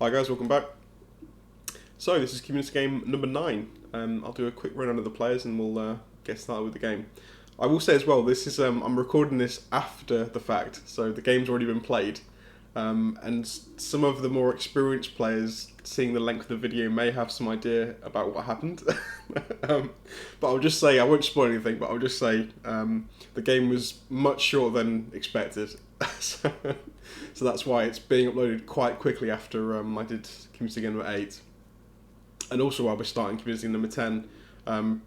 Hi guys, welcome back. So this is community game number 9. I'll do a quick run of the players and we'll get started with the game. I will say as well, this is I'm recording this after the fact, so the game's already been played. And some of the more experienced players, seeing the length of the video, may have some idea about what happened. But I'll just say, I won't spoil anything, but I'll just say the game was much shorter than expected. So that's why it's being uploaded quite quickly after I did community game number 8. And also while we're starting community number 10,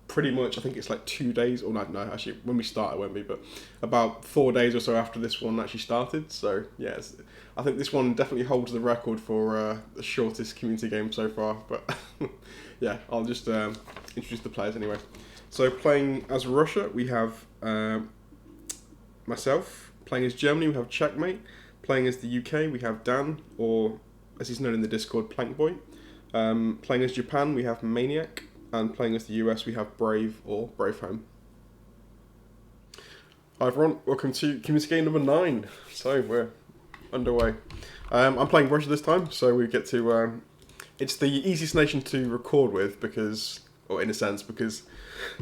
pretty much, I think it's like 2 days, or no, actually, when we start it won't be, but about 4 days or so after this one actually started. So, yeah, I think this one definitely holds the record for the shortest community game so far. But, yeah, I'll just introduce the players anyway. So, playing as Russia, we have myself. Playing as Germany, we have Checkmate. Playing as the UK, we have Dan, or as he's known in the Discord, Plankboy. Playing as Japan, we have Maniac. And playing as the US, we have Brave or Bravehome. Hi everyone, welcome to community game number 9. So we're underway. I'm playing Russia this time, so we get to... it's the easiest nation to record with because, or in a sense, because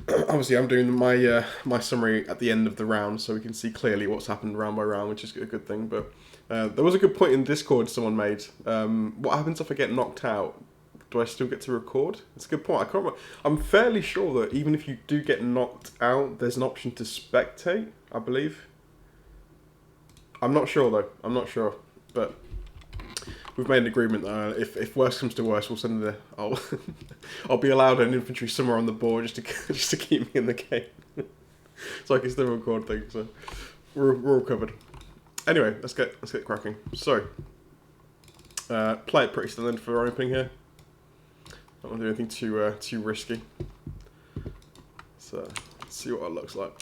obviously I'm doing my my summary at the end of the round, so we can see clearly what's happened round by round, which is a good thing. But there was a good point in Discord someone made. What happens if I get knocked out? Do I still get to record? It's a good point. I can't remember. I'm fairly sure that even if you do get knocked out, there's an option to spectate, I believe. I'm not sure though. I'm not sure, but we've made an agreement that if worse comes to worse, we'll send I'll be allowed an infantry somewhere on the board just to keep me in the game, so I can still record things. So we're all covered. Anyway, let's get cracking. So play it pretty standard for our opening here. Don't want to do anything too risky. So let's see what it looks like.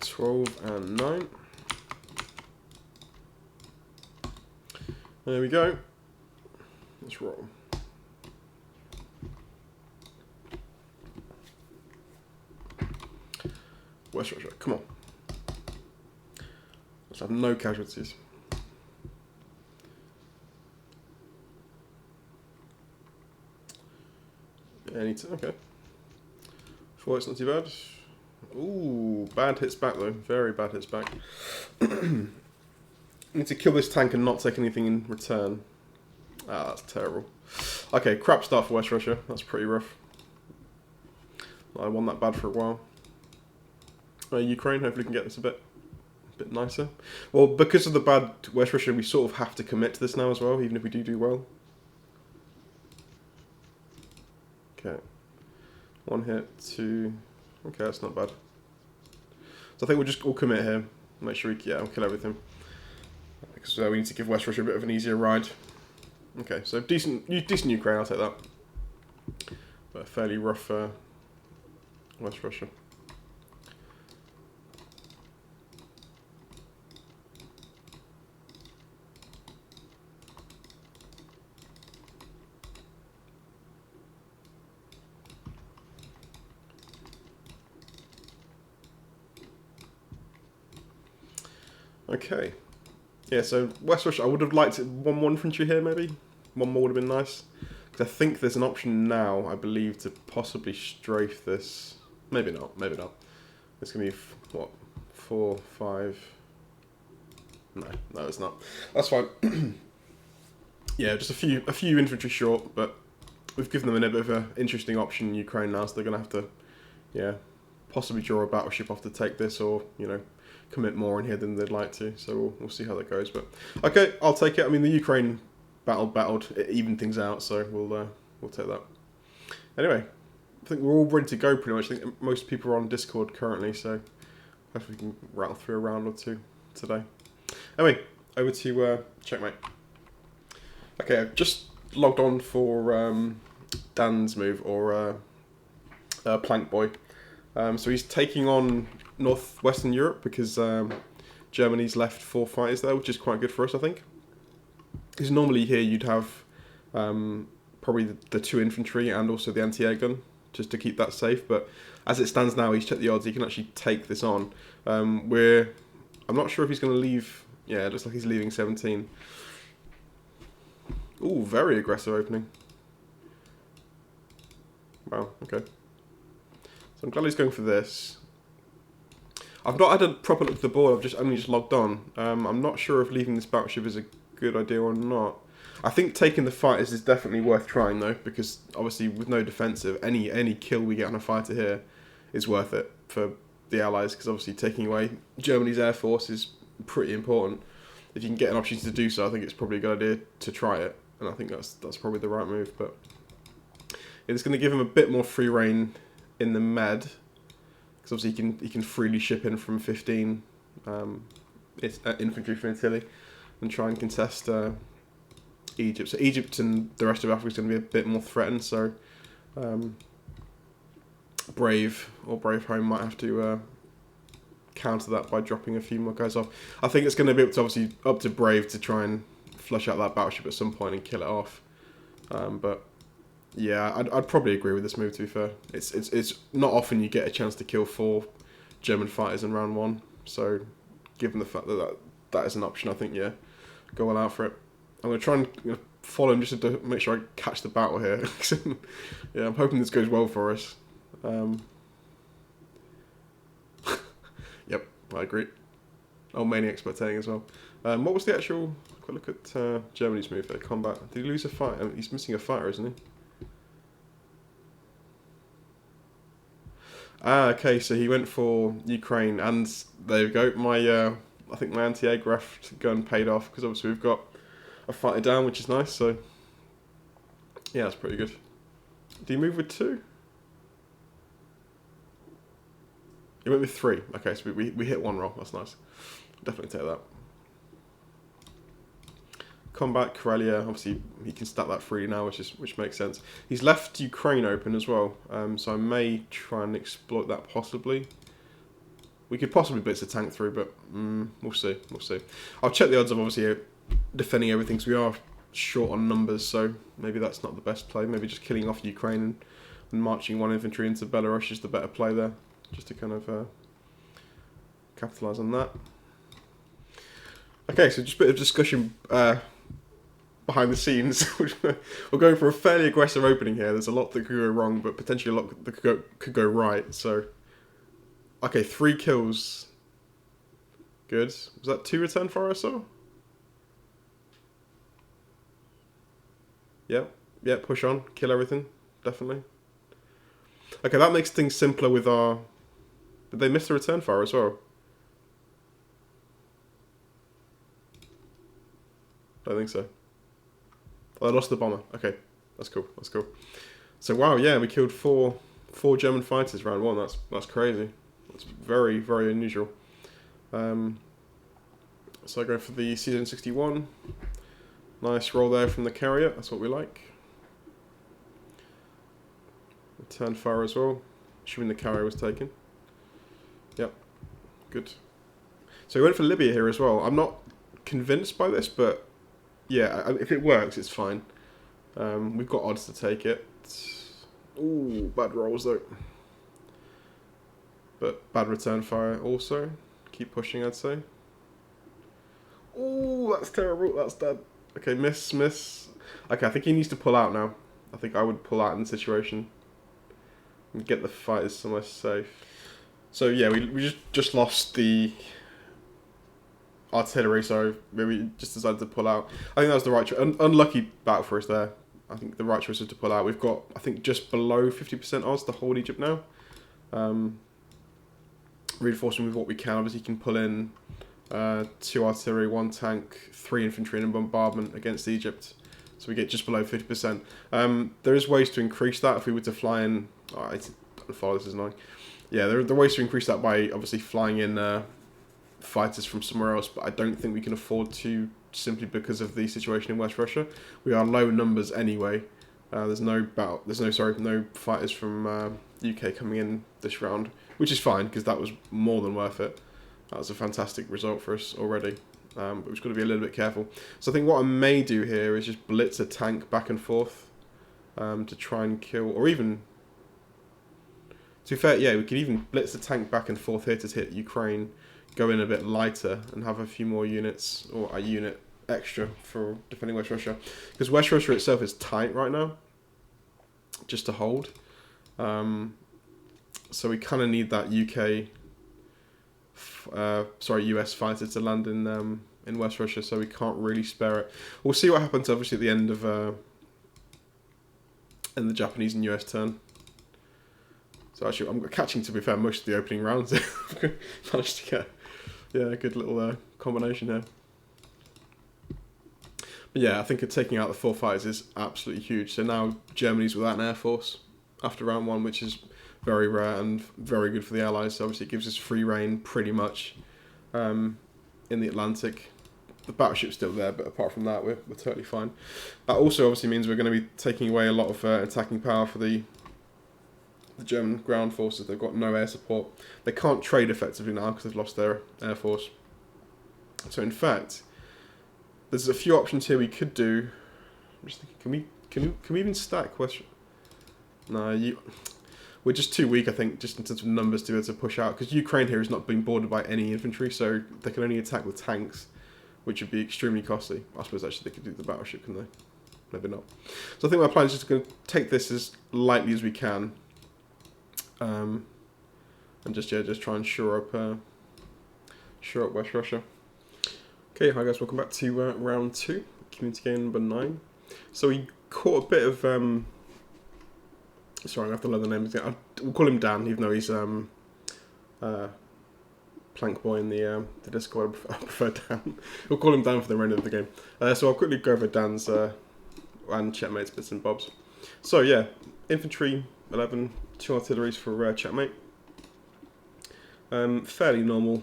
12 and 9. There we go. Let's roll. West Russia, come on. Let's have no casualties. Okay. It's not too bad. Ooh, bad hits back though. Very bad hits back. Need to kill this tank and not take anything in return. Ah, that's terrible. Okay, crap start for West Russia. That's pretty rough. I won that bad for a while. Ukraine, hopefully can get this a bit nicer. Well, because of the bad West Russia, we sort of have to commit to this now as well, even if we do well. Okay, 1 hit, 2. Okay, that's not bad. So I think we'll just all commit here. Make sure we'll kill everything. Because we need to give West Russia a bit of an easier ride. Okay, so decent Ukraine, I'll take that. But a fairly rough West Russia. Okay, yeah, so West Russia, I would have liked 1 more infantry here maybe. 1 more would have been nice. Because I think there's an option now, I believe, to possibly strafe this. Maybe not. It's going to be, what, 4, 5... No, it's not. That's fine. Yeah, just a few infantry short, but we've given them a bit of an interesting option in Ukraine now, so they're going to have to, yeah, possibly draw a battleship off to take this, or, you know, commit more in here than they'd like to, so we'll see how that goes. But okay, I'll take it. I mean, the Ukraine battled, it evened things out, so we'll take that. Anyway, I think we're all ready to go pretty much. I think most people are on Discord currently, so hopefully we can rattle through a round or 2 today. Anyway, over to Checkmate. Okay, I've just logged on for Dan's move, or Plankboy. So he's taking on northwestern Europe because Germany's left 4 fighters there, which is quite good for us, I think. Because normally here you'd have probably the 2 infantry and also the anti-air gun, just to keep that safe. But as it stands now, he's checked the odds, he can actually take this on. I'm not sure if he's going to leave Yeah, it looks like he's leaving 17. Ooh, very aggressive opening. Wow, okay. So I'm glad he's going for this. I've not had a proper look at the board, I've only just logged on. I'm not sure if leaving this battleship is a good idea or not. I think taking the fighters is definitely worth trying though, because obviously with no defensive, any kill we get on a fighter here is worth it for the Allies, because obviously taking away Germany's air force is pretty important. If you can get an opportunity to do so, I think it's probably a good idea to try it, and I think that's probably the right move. But it's going to give him a bit more free reign in the med, because obviously he can freely ship in from 15 infantry flotilla and try and contest Egypt. So Egypt and the rest of Africa is going to be a bit more threatened. So Bravehome might have to counter that by dropping a few more guys off. I think it's going to be obviously up to Brave to try and flush out that battleship at some point and kill it off. But yeah, I'd probably agree with this move. To be fair, it's not often you get a chance to kill 4 German fighters in round 1. So given the fact that is an option, I think yeah, go all out for it. I'm going to try and follow him just to make sure I catch the battle here. Yeah, I'm hoping this goes well for us. Yep, I agree. Oh, Maniac's spectating as well. What was the actual... Quick look at Germany's move there. Combat. Did he lose a fight? He's missing a fighter, isn't he? Ah, okay, so he went for Ukraine, and there we go. I think my anti-aircraft gun paid off, because obviously we've got a fighter down, which is nice, so... Yeah, that's pretty good. Do you move with 2? He went with 3. Okay, so we hit 1 roll. That's nice. Definitely take that. Combat Karelia, obviously he can stat that free now, which makes sense. He's left Ukraine open as well, so I may try and exploit that possibly. We could possibly blitz a tank through, but we'll see. We'll see. I'll check the odds of obviously defending everything, because we are short on numbers, so maybe that's not the best play. Maybe just killing off Ukraine and marching 1 infantry into Belarus is the better play there, just to kind of capitalise on that. Okay, so just a bit of discussion behind the scenes. We're going for a fairly aggressive opening here. There's a lot that could go wrong, but potentially a lot that could go right. So, okay, 3 kills. Good. Was that 2 return fire I saw? Yep, push on. Kill everything. Definitely. Okay, that makes things simpler with our... Did they miss the return fire as well? I don't think so. Oh, I lost the bomber. Okay, that's cool. That's cool. So wow, yeah, we killed four German fighters round 1. That's crazy. That's very, very unusual. So I go for the CZ61. Nice roll there from the carrier. That's what we like. Return fire as well. Assuming the carrier was taken. Yep. Good. So we went for Libya here as well. I'm not convinced by this, but yeah, if it works, it's fine. We've got odds to take it. Ooh, bad rolls though. But bad return fire also. Keep pushing, I'd say. Ooh, that's terrible. That's dead. Okay, miss. Okay, I think he needs to pull out now. I think I would pull out in the situation and get the fighters somewhere safe. So yeah, we just lost the artillery, so maybe just decided to pull out. I think that was the right choice. Unlucky battle for us there. I think the right choice was to pull out. We've got, I think, just below 50% odds to hold Egypt now. Reinforcing with what we can. Obviously, you can pull in 2 artillery, 1 tank, 3 infantry in a bombardment against Egypt. So we get just below 50%. There is ways to increase that if we were to fly in... Oh, I don't follow, this is annoying. Yeah, there are ways to increase that by obviously flying in fighters from somewhere else, but I don't think we can afford to, simply because of the situation in West Russia. We are low numbers anyway. There's no fighters from UK coming in this round, which is fine because that was more than worth it. That was a fantastic result for us already, but we've got to be a little bit careful. So I think what I may do here is just blitz a tank back and forth to try and kill, or even, to be fair, yeah, we could even blitz the tank back and forth here to hit Ukraine, go in a bit lighter and have a few more units, or a unit extra for defending West Russia. Because West Russia itself is tight right now, just to hold. So we kind of need that US fighter to land in West Russia, so we can't really spare it. We'll see what happens, obviously, at the end of in the Japanese and US turn. So actually, I'm catching, to be fair, most of the opening rounds. Managed to get, a good little combination here. But yeah, I think taking out the 4 fighters is absolutely huge. So now Germany's without an air force after round 1, which is very rare and very good for the Allies. So obviously it gives us free reign pretty much in the Atlantic. The battleship's still there, but apart from that, we're totally fine. That also obviously means we're going to be taking away a lot of attacking power for the German ground forces. They've got no air support. They can't trade effectively now because they've lost their air force. So in fact, there's a few options here we could do. I'm just thinking, can we even stack West? No, we're just too weak, I think, just in terms of numbers to be able to push out. Because Ukraine here is not being bordered by any infantry, so they can only attack with tanks, which would be extremely costly. I suppose actually they could do the battleship, couldn't they? Maybe not. So I think my plan is just going to take this as lightly as we can, and just try and shore up West Russia. Okay, hi guys, welcome back to round 2, community game number 9. So we caught a bit of sorry, I have to learn the name again. We'll call him Dan, even though he's Plankboy in the Discord. I prefer Dan. We'll call him Dan for the remainder of the game. So I'll quickly go over Dan's and Checkmate's bits and bobs. So yeah, infantry 11, 2 artilleries for Checkmate. Fairly normal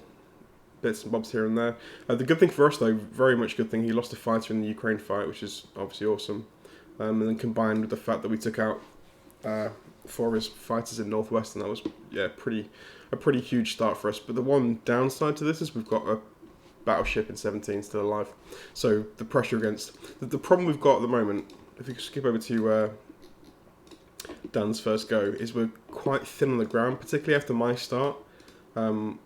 bits and bobs here and there. The good thing for us though, very much good thing, he lost a fighter in the Ukraine fight, which is obviously awesome. And then combined with the fact that we took out 4 of his fighters in Northwest, and that was a pretty huge start for us. But the one downside to this is we've got a battleship in 17 still alive, so the pressure against the problem we've got at the moment, if you skip over to Dan's first go, is we're quite thin on the ground, particularly after my start, and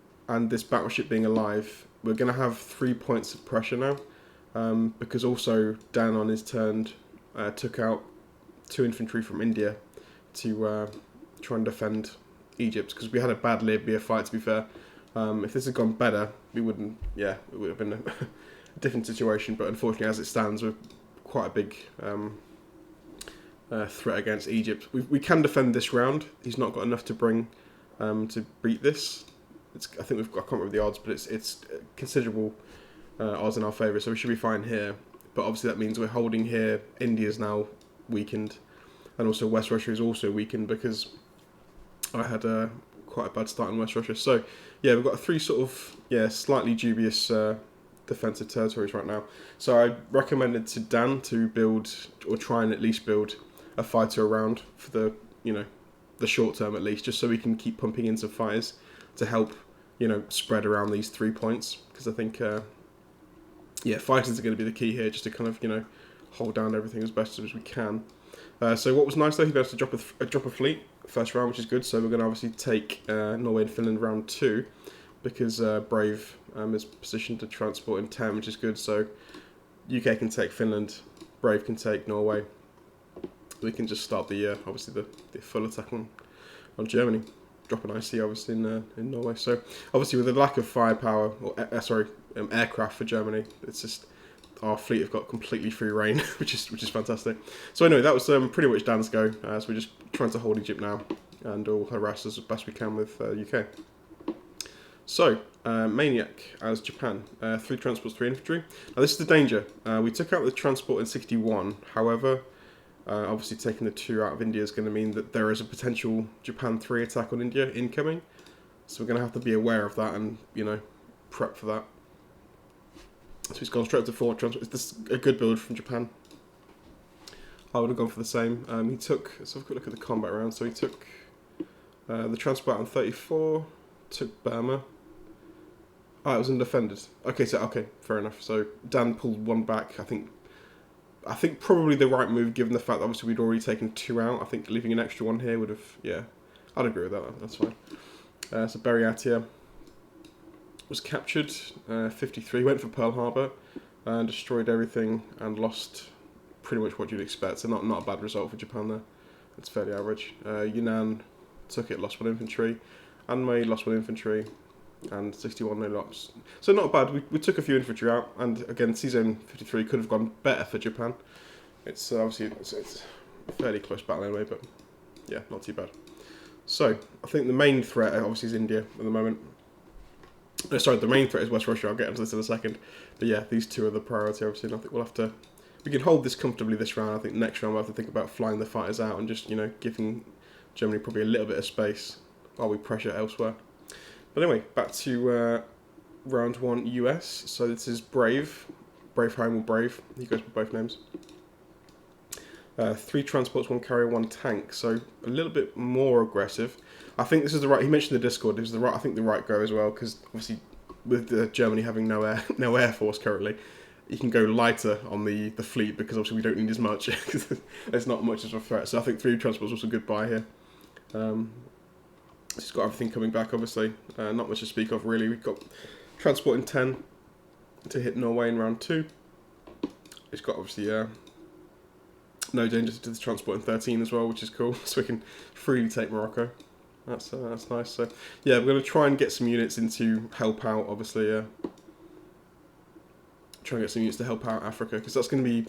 this battleship being alive. We're going to have 3 points of pressure now, because also Dan on his turn took out 2 infantry from India to try and defend Egypt, because we had a bad Libya fight, to be fair. If this had gone better, we wouldn't, it would have been a different situation, but unfortunately as it stands, we're quite a big threat against Egypt. We can defend this round. He's not got enough to bring to beat this. I think I can't remember the odds, but it's considerable odds in our favour, so we should be fine here. But obviously that means we're holding here. India's now weakened, and also West Russia is also weakened because I had quite a bad start in West Russia. So yeah, we've got 3 sort of slightly dubious defensive territories right now. So I recommended to Dan to build, or try and at least build, a fighter around for the short term at least, just so we can keep pumping in some fighters to help spread around these 3 points, because I think fighters are going to be the key here, just to kind of hold down everything as best as we can. So what was nice though, he managed to drop a fleet first round, which is good. So we're going to obviously take Norway and Finland round 2, because Brave is positioned to transport in 10, which is good. So UK can take Finland, Brave can take Norway. We can just start the obviously the full attack on Germany. Drop an IC obviously in Norway. So obviously with the lack of firepower, or aircraft for Germany, it's just our fleet have got completely free reign, which is fantastic. So anyway, that was pretty much Dan's go. So we're just trying to hold Egypt now, and all harass as best we can with UK. So Maniac as Japan, 3 transports, 3 infantry. Now this is the danger. We took out the transport in 61. However, obviously taking the 2 out of India is going to mean that there is a potential Japan 3 attack on India incoming. So we're going to have to be aware of that and prep for that. So he's gone straight to 4 transport. Is this a good build from Japan? I would have gone for the same. He took, let's have a quick look at the combat round. So he took the transport on 34, took Burma. Oh, it was undefended. Okay, fair enough. So Dan pulled 1 back. I think probably the right move, given the fact that obviously we'd already taken 2 out. I think leaving an extra 1 here would have, I'd agree with that. That's fine. So Bariatia was captured. 53 went for Pearl Harbor and destroyed everything and lost pretty much what you'd expect. So not a bad result for Japan there. It's fairly average. Yunnan took it, lost 1 infantry. Anmei lost 1 infantry, and 61 no loss. So not bad. We took a few infantry out, and again, C-Zone 53 could have gone better for Japan. It's obviously it's a fairly close battle anyway, but yeah, not too bad. So I think the main threat obviously is India at the moment. Sorry, the main threat is West Russia. I'll get into this in a second. But yeah, these two are the priority obviously, and I think we'll have to. We can hold this comfortably this round. I think next round we'll have to think about flying the fighters out and just giving Germany probably a little bit of space while we pressure elsewhere. But anyway, back to round 1 US. So this is Bravehome or Brave. He goes by both names. 3 transports, 1 carrier, 1 tank. So a little bit more aggressive. I think this is the right. He mentioned the Discord. This is the right. I think the right go as well, because obviously with Germany having no air force currently, you can go lighter on the fleet because obviously we don't need as much. There's not much of a threat. So I think 3 transports was a good buy here. It's got everything coming back, obviously. Not much to speak of, really. We've got transport in 10 to hit Norway in round 2. It's got, obviously, no danger to the transport in 13 as well, which is cool. So we can freely take Morocco. That's nice. So, yeah, we're going to try and get some units in to help out, obviously. Try and get some units to help out Africa, because that's going to be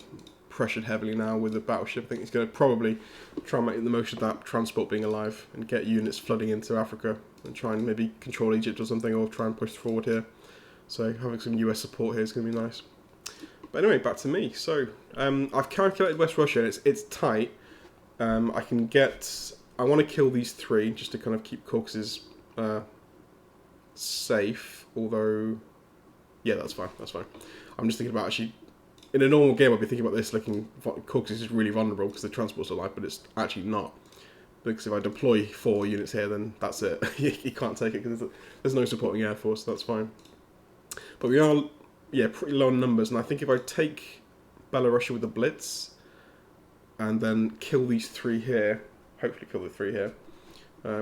pressured heavily now with the battleship. I think it's going to probably try and make the most of that transport being alive and get units flooding into Africa and try and maybe control Egypt or something, or try and push forward here. So having some US support here is going to be nice. But anyway, back to me. So I've calculated West Russia. It's tight. I want to kill these 3 just to kind of keep Caucasus safe. Although, yeah, that's fine. I'm just thinking about actually. In a normal game, I'd be thinking about this, looking, Caucasus is really vulnerable because the transports are light, but it's actually not. Because if I deploy 4 units here, then that's it. You can't take it because there's no supporting air force, so that's fine. But we are, pretty low on numbers, and I think if I take Belarusia with the Blitz, and then kill these 3 here, hopefully kill the 3 here,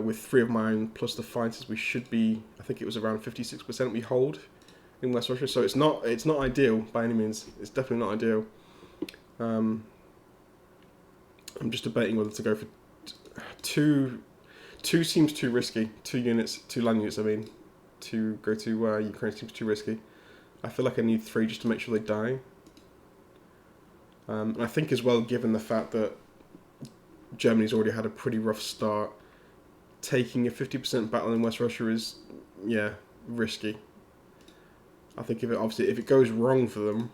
with 3 of my own plus the fighters, we should be, I think it was around 56% we hold in West Russia, so it's not ideal by any means. It's definitely not ideal. I'm just debating whether to go for 2 seems too risky. 2 land units. I mean, to go to Ukraine seems too risky. I feel like I need 3 just to make sure they die. And I think as well, given the fact that Germany's already had a pretty rough start, taking a 50% battle in West Russia is risky. I think if it goes wrong for them,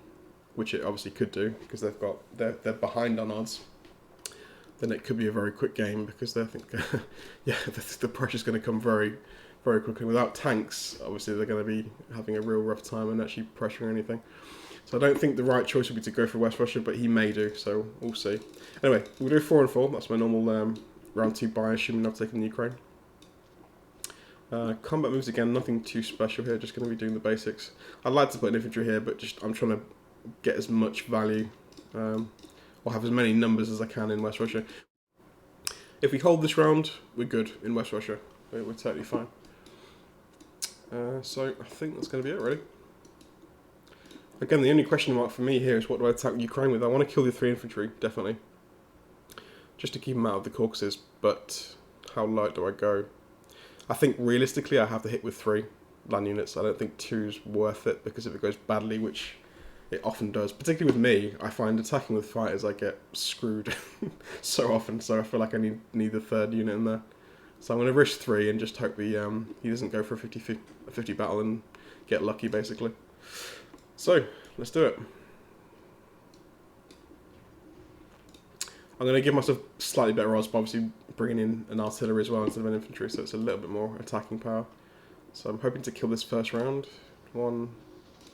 which it obviously could do because they're behind on odds, then it could be a very quick game because they think the pressure's going to come very, very quickly. Without tanks, obviously they're going to be having a real rough time and actually pressuring anything. So I don't think the right choice would be to go for West Russia, but he may do, so we'll see. Anyway, we'll do 4 and 4. That's my normal round 2 buy, assuming I've taken the Ukraine. Combat moves again, nothing too special here, just going to be doing the basics. I'd like to put an infantry here, but I'm trying to get as much value, or have as many numbers as I can in West Russia. If we hold this round, we're good in West Russia. We're totally fine. So I think that's going to be it, really. Again, the only question mark for me here is what do I attack Ukraine with? I want to kill the 3 infantry, definitely. Just to keep them out of the Caucasus, but how light do I go? I think realistically I have to hit with 3 land units. I don't think 2's worth it because if it goes badly, which it often does, particularly with me, I find attacking with fighters I get screwed so often, so I feel like I need the 3rd unit in there. So I'm going to risk 3 and just hope he doesn't go for a 50 battle and get lucky, basically. So, let's do it. I'm going to give myself slightly better odds by obviously bringing in an artillery as well instead of an infantry, so it's a little bit more attacking power. So I'm hoping to kill this first round. 1,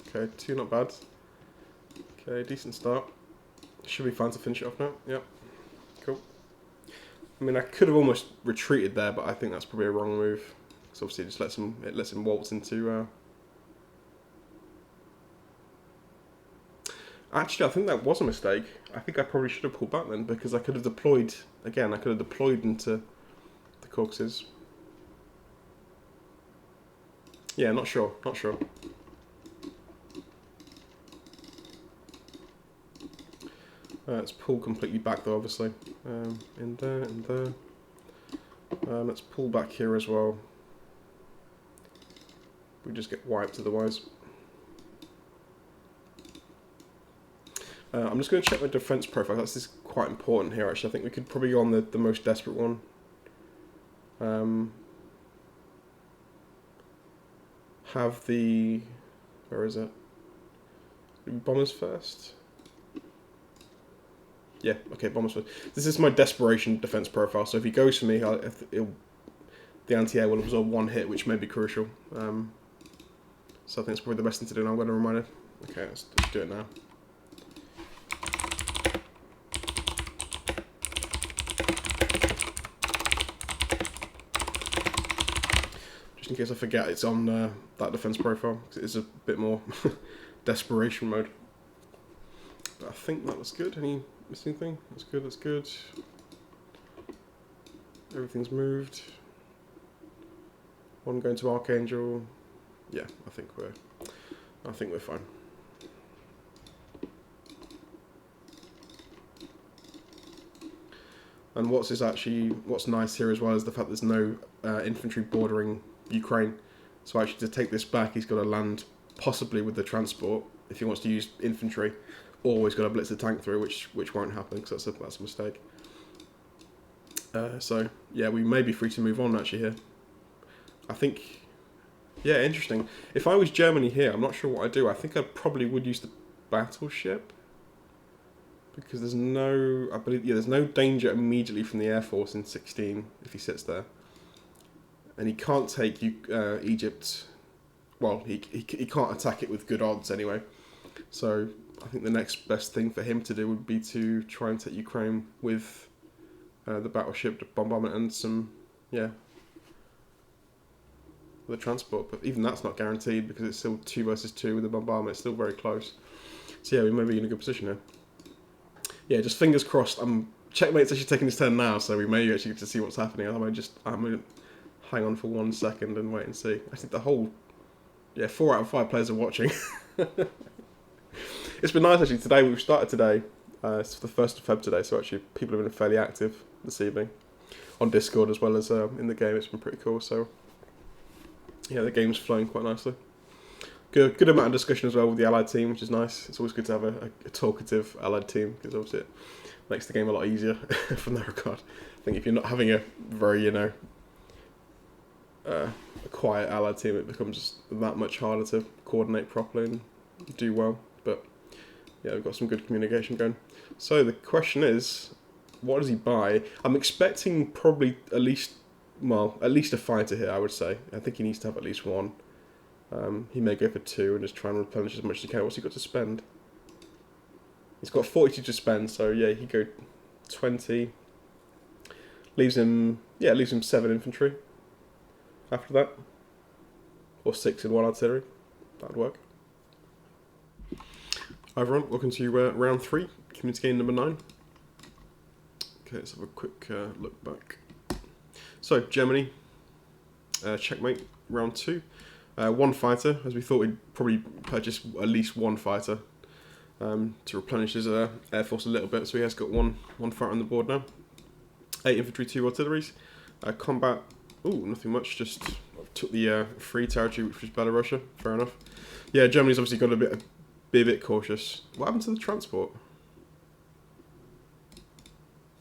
okay, 2 not bad. Okay, decent start. Should be fine to finish it off now. Yep, cool. I mean, I could have almost retreated there, but I think that's probably a wrong move. Because obviously it lets him waltz into... Actually, I think that was a mistake. I think I probably should have pulled back then, because I could have deployed, again, I could have deployed into the Caucasus. Yeah, not sure, not sure. Let's pull completely back though, obviously. In there, in there. Let's pull back here as well. We just get wiped otherwise. I'm just going to check my defense profile. That's quite important here, actually. I think we could probably go on the most desperate one. Have the... Where is it? Bombers first? Yeah, okay, bombers first. This is my desperation defense profile, so if he goes for me, the anti-air will absorb one hit, which may be crucial. So I think it's probably the best thing to do, and I'm going to remind him. Okay, let's do it now. Just in case I forget it's on that defense profile, because it is a bit more desperation mode. But I think that was good. Any missing thing? That's good, that's good. Everything's moved. One going to Archangel. Yeah, I think we're fine. And what's nice here as well is the fact there's no infantry bordering Ukraine. So actually to take this back, he's got to land possibly with the transport if he wants to use infantry, or he's got to blitz the tank through, which won't happen because that's a mistake. So yeah, we may be free to move on actually here. I think, yeah, interesting. If I was Germany here, I'm not sure what I'd do. I think I probably would use the battleship. Because there's no, I believe, yeah, there's no danger immediately from the Air Force in 16 if he sits there. And he can't take Egypt, well, he can't attack it with good odds anyway. So I think the next best thing for him to do would be to try and take Ukraine with the battleship, the bombardment, and some, yeah, the transport. But even that's not guaranteed because it's still 2 versus 2 with the bombardment. It's still very close. So yeah, we may be in a good position here. Yeah, just fingers crossed. Checkmate's actually taking his turn now, so we may actually get to see what's happening. I'm going to hang on for 1 second and wait and see. I think 4 out of 5 players are watching. It's been nice actually today. We've started today. It's the 1st of Feb today, so actually people have been fairly active this evening on Discord as well as in the game. It's been pretty cool. So yeah, the game's flowing quite nicely. Good amount of discussion as well with the allied team, which is nice. It's always good to have a talkative allied team because obviously it makes the game a lot easier from that regard. I think if you're not having a very a quiet allied team, it becomes that much harder to coordinate properly and do well. But yeah, we've got some good communication going. So the question is, what does he buy? I'm expecting probably at least a fighter here, I would say. I think he needs to have at least one. He may go for 2 and just try and replenish as much as he can. What's he got to spend? He's got 42 to spend, so yeah, he go 20. Leaves him 7 infantry. After that, or 6 in 1 artillery. That'd work. Hi everyone, welcome to round 3, community game number 9. Okay, let's have a quick look back. So Germany, checkmate, round 2. 1 fighter, as we thought we'd probably purchase at least 1 fighter to replenish his air force a little bit. So he has got one fighter on the board now. 8 infantry, 2 artilleries. Combat, nothing much. Just took the free territory, which was Belarusia. Fair enough. Yeah, Germany's obviously got to be a bit cautious. What happened to the transport?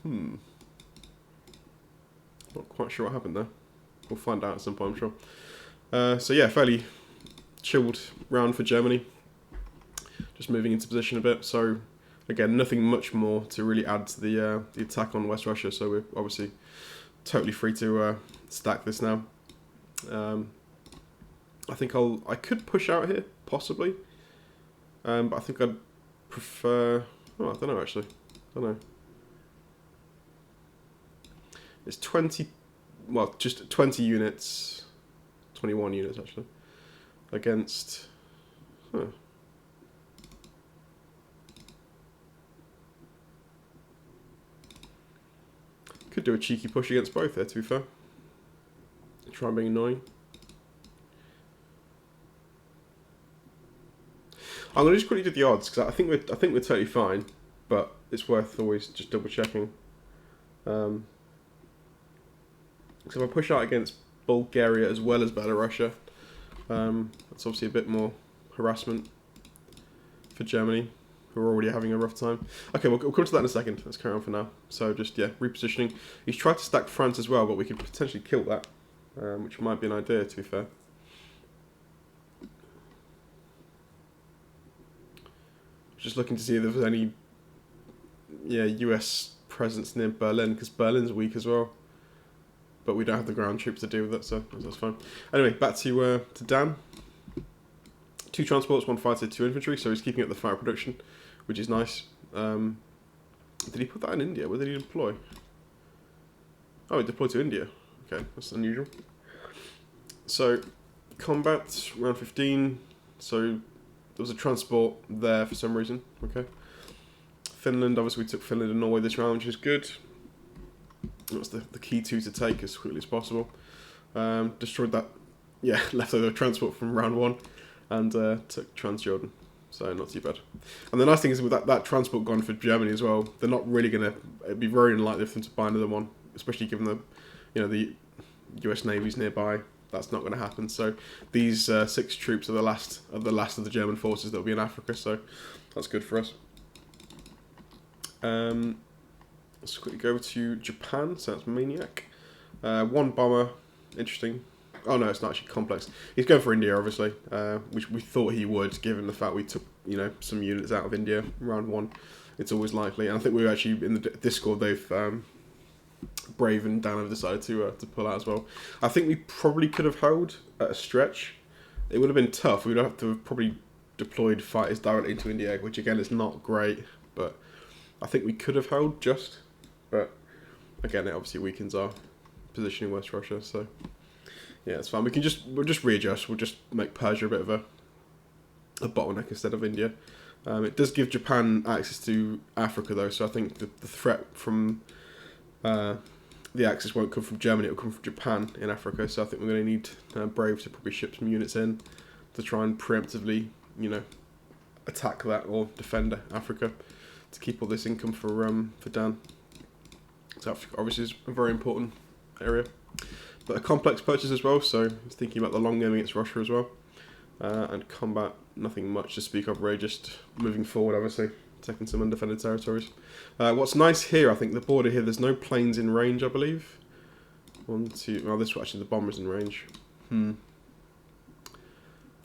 Not quite sure what happened there. We'll find out at some point, I'm sure. So yeah, fairly chilled round for Germany. Just moving into position a bit. So again, nothing much more to really add to the attack on West Russia. So we're obviously totally free to stack this now. I think I could push out here possibly, but I think I'd prefer. Oh, I don't know actually. I don't know. It's 20. Well, just 20 units. 21 units actually against could do a cheeky push against both there, to be fair. Try being annoying. I'm gonna just quickly do the odds because I think we're totally fine, but it's worth always just double checking. So if I push out against Bulgaria as well as Belarus, that's obviously a bit more harassment for Germany, who are already having a rough time. Okay, we'll come to that in a second. Let's carry on for now. So just, yeah, repositioning. He's tried to stack France as well, but we could potentially kill that, which might be an idea, to be fair. Just looking to see if there was any, US presence near Berlin, because Berlin's weak as well. But we don't have the ground troops to deal with it, so that's fine. Anyway, back to Dan. 2 transports, 1 fighter, 2 infantry, so he's keeping up the fire production, which is nice. Did he put that in India? Where did he deploy? Oh, he deployed to India. Okay, that's unusual. So, combat, round 15. So, there was a transport there for some reason. Okay. Finland, obviously we took Finland and Norway this round, which is good. That's the key 2 to take as quickly as possible. Destroyed that, leftover transport from round 1 and took Transjordan. So not too bad. And the nice thing is with that transport gone for Germany as well, they're not really going to, it'd be very unlikely for them to buy another one, especially given the US Navy's nearby. That's not going to happen. So these 6 troops are the last of the German forces that will be in Africa. So that's good for us. Let's quickly go to Japan. So that's Maniac. 1 bomber. Interesting. Oh no, it's not actually complex. He's going for India, obviously, which we thought he would, given the fact we took some units out of India round 1. It's always likely, and I think we were actually in the Discord. They've Brave and Dan have decided to pull out as well. I think we probably could have held at a stretch. It would have been tough. We would have to have probably deployed fighters directly into India, which again is not great, but I think we could have held just. But again, it obviously weakens our position in West Russia, so. Yeah, it's fine. We'll just readjust. We'll just make Persia a bit of a bottleneck instead of India. It does give Japan access to Africa though, so I think the threat from the Axis won't come from Germany. It'll come from Japan in Africa. So I think we're going to need Brave to probably ship some units in to try and preemptively, attack that or defend Africa to keep all this income for Dan. So Africa obviously is a very important area. But a complex purchase as well, so it's thinking about the long game against Russia as well. And combat, nothing much to speak of, really, just moving forward, obviously, taking some undefended territories. What's nice here, I think, the border here, there's no planes in range, I believe. 1, 2, well, this actually, the bomber's in range.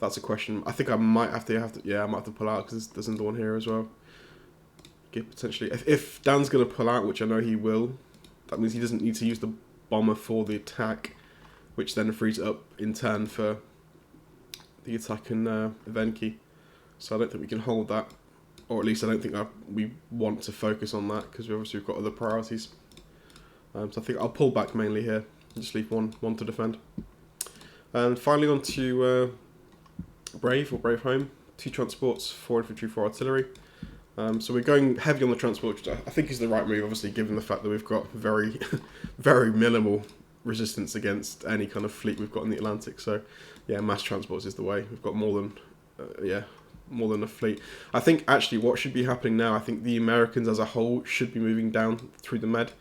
That's a question. I think I might have to I might have to pull out, because there's another one here as well. Potentially, if Dan's going to pull out, which I know he will, that means he doesn't need to use the bomber for the attack, which then frees it up in turn for the attack in Evenki. So I don't think we can hold that, or at least I don't think we want to focus on that, because we've got other priorities. So I think I'll pull back mainly here and just leave one to defend. And finally on to Brave or Bravehome. 2 transports, 4 infantry, 4 artillery. So we're going heavy on the transport, which I think is the right move, obviously, given the fact that we've got very, very minimal resistance against any kind of fleet we've got in the Atlantic. So, yeah, mass transports is the way. We've got more than a fleet. I think actually what should be happening now, I think the Americans as a whole should be moving down through the Med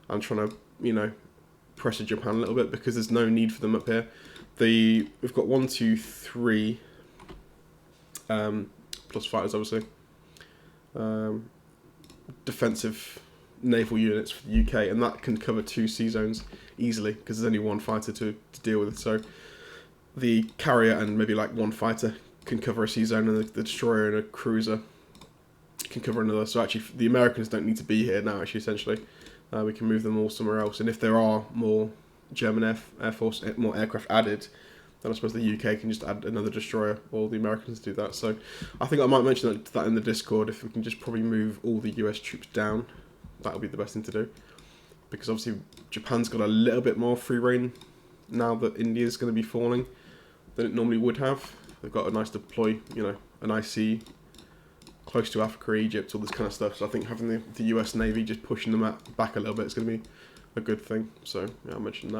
and trying to, pressure Japan a little bit, because there's no need for them up here. We've got 1, 2, 3 plus fighters, obviously. Defensive naval units for the UK, and that can cover 2 sea zones easily, because there's only 1 fighter to deal with. So the carrier and maybe like 1 fighter can cover a sea zone, and the destroyer and a cruiser can cover another. So actually the Americans don't need to be here now, actually, essentially. We can move them all somewhere else, and if there are more German Air Force, more aircraft added, then I suppose the UK can just add another destroyer, or the Americans do that. So I think I might mention that in the Discord, if we can just probably move all the US troops down, that would be the best thing to do. Because obviously Japan's got a little bit more free reign now that India's going to be falling than it normally would have. They've got a nice deploy, an IC close to Africa, Egypt, all this kind of stuff. So I think having the US Navy just pushing them back a little bit is going to be a good thing. So yeah, I mentioned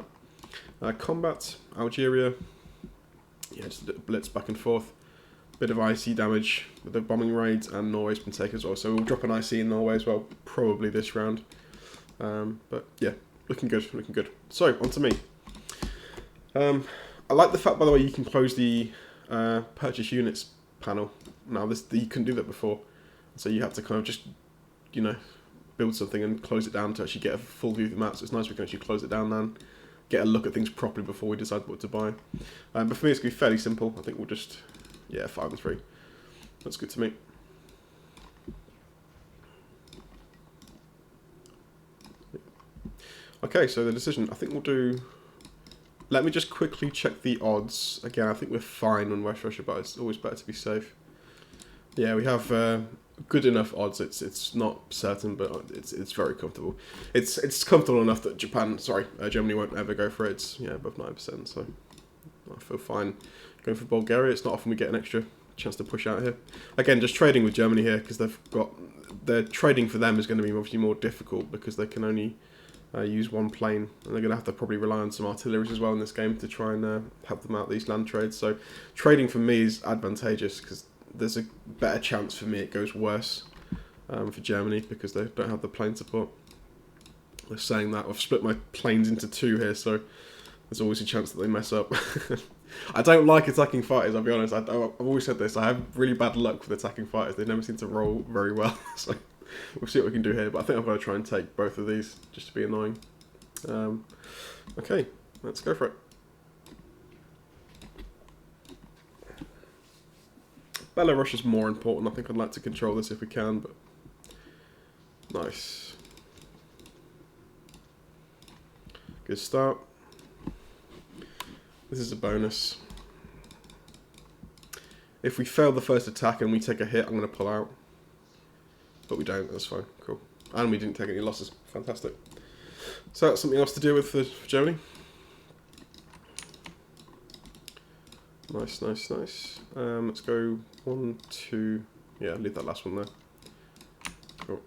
that. Combat, Algeria. Yeah, just a blitz back and forth. bit of IC damage with the bombing raids, and Norway's been taken as well. So we'll drop an IC in Norway as well, probably this round. But yeah, looking good, looking good. So, on to me. I like the fact, by the way, you can close the purchase units panel. Now, you couldn't do that before. So you have to kind of just, you know, build something and close it down to actually get a full view of the map. So it's nice we can actually close it down and get a look at things properly before we decide what to buy. But for me, it's going to be fairly simple. I think we'll just, yeah, 5 and 3. That's good to me. Okay, so the decision, I think we'll do... Let me just quickly check the odds. Again, I think we're fine on West Russia, but it's always better to be safe. Yeah, we have good enough odds. It's not certain, but it's very comfortable. It's comfortable enough that Germany won't ever go for it. It's, yeah, above 9%, so I feel fine going for Bulgaria. It's not often we get an extra chance to push out here. Again, just trading with Germany here because their trading for them is going to be obviously more difficult because they can only use one plane, and they're going to have to probably rely on some artillery as well in this game to try and help them out these land trades. So trading for me is advantageous because there's a better chance for me it goes worse for Germany because they don't have the plane support. They're saying that I've split my planes into 2 here, so there's always a chance that they mess up. I don't like attacking fighters, I'll be honest. I've always said this. I have really bad luck with attacking fighters. They never seem to roll very well. So we'll see what we can do here. But I think I'm going to try and take both of these just to be annoying. Okay, let's go for it. Belarus is more important. I think I'd like to control this if we can, but nice. Good start. This is a bonus. If we fail the first attack and we take a hit, I'm going to pull out. But we don't, that's fine, cool. And we didn't take any losses, fantastic. So that's something else to deal with for Germany. Nice, nice, nice. Let's go 1, 2, yeah, leave that last one there. Cool.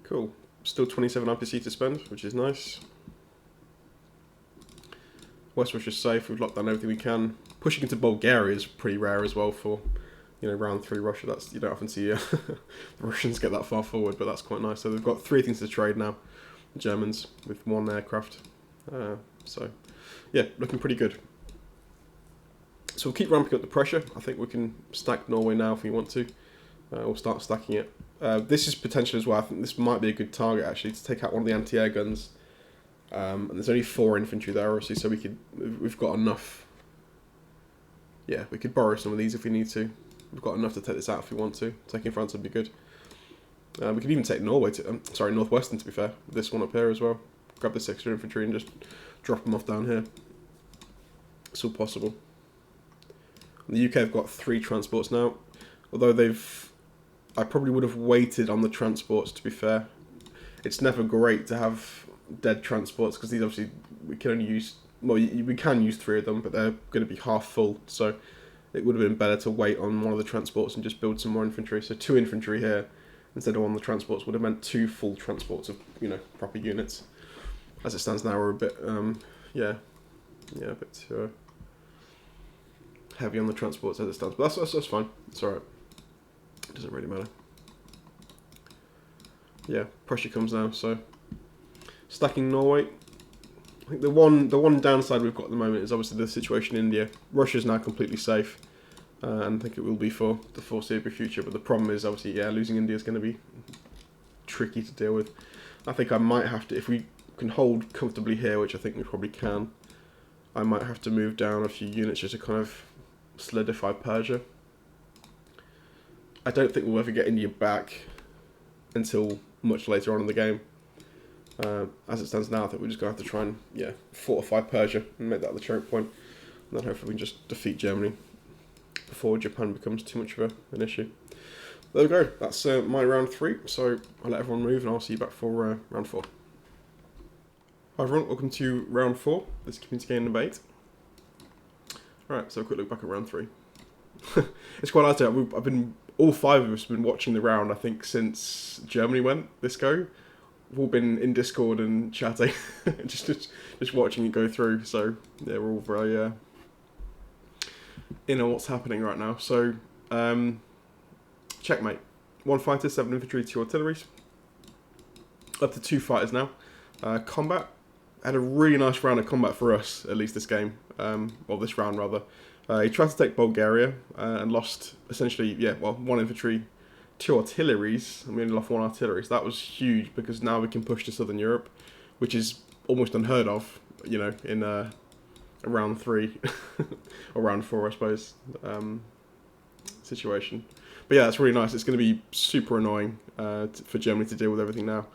Cool. Still 27 IPC to spend, which is nice. West Russia's safe. We've locked down everything we can. Pushing into Bulgaria is pretty rare as well for, you know, round 3 Russia. That's, you don't often see the Russians get that far forward, but that's quite nice. So they've got 3 things to trade now, the Germans, with 1 aircraft. So, yeah, looking pretty good. So we'll keep ramping up the pressure. I think we can stack Norway now if we want to. We'll start stacking it. This is potential as well. I think this might be a good target actually to take out one of the anti-air guns. And there's only 4 infantry there, obviously, so we've got enough. Yeah, we could borrow some of these if we need to. We've got enough to take this out if we want to. Taking France would be good. We could even take Norway Northwestern to be fair. This one up here as well. Grab this extra infantry and just drop them off down here. It's all possible. And the UK have got 3 transports now, although I probably would have waited on the transports, to be fair. It's never great to have dead transports because these obviously we can only use, well, we can use 3 of them, but they're going to be half full, so it would have been better to wait on one of the transports and just build some more infantry. So 2 infantry here instead of one of the transports would have meant 2 full transports of, you know, proper units. As it stands now, we're a bit a bit too heavy on the transports as it stands, but that's fine. It's alright. It doesn't really matter. Yeah, pressure comes now, so stacking Norway. I think the one downside we've got at the moment is obviously the situation in India. Russia's now completely safe, and I think it will be for the foreseeable future, but the problem is obviously, yeah, losing India is going to be tricky to deal with. I think I might have to, if we can hold comfortably here, which I think we probably can, I might have to move down a few units just to kind of solidify Persia. I don't think we'll ever get India back until much later on in the game. As it stands now, I think we're just going to have to try and, yeah, fortify Persia and make that the choke point. And then hopefully we can just defeat Germany before Japan becomes too much of an issue. There we go. That's my round 3. So I'll let everyone move and I'll see you back for round 4. Hi everyone, welcome to round 4. This is community game debate. Alright, so a quick look back at round 3. It's quite nice. I've been, all 5 of us have been watching the round, I think, since Germany went this go. We've all been in Discord and chatting, just watching it go through. So yeah, we're all very in on what's happening right now. So checkmate. 1 fighter, 7 infantry, 2 artilleries. Up to 2 fighters now. Combat. Had a really nice round of combat for us, at least this game. Or this round, rather. He tried to take Bulgaria and lost, essentially, 1 infantry, 2 artilleries, and we only lost 1 artillery. So that was huge, because now we can push to Southern Europe, which is almost unheard of, you know, in round 3, or round 4, I suppose, situation. But yeah, it's really nice. It's going to be super annoying for Germany to deal with everything now.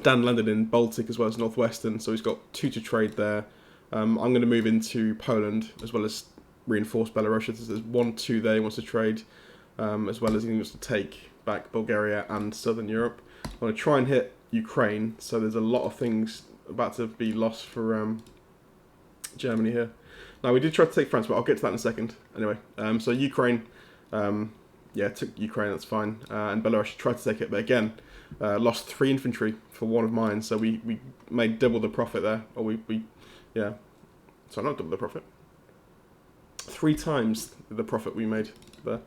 Dan landed in Baltic as well as Northwestern, so he's got 2 to trade there. I'm going to move into Poland as well as reinforce Belarus. There's 1, 2 there he wants to trade, as well as he wants to take back Bulgaria and Southern Europe. I'm going to try and hit Ukraine, so there's a lot of things about to be lost for Germany here. Now, we did try to take France, but I'll get to that in a second. Anyway, so Ukraine, took Ukraine, that's fine. And Belarus tried to take it, but again, lost 3 infantry for 1 of mine, so we made double the profit there. Or sorry, not double the profit. 3 times the profit we made there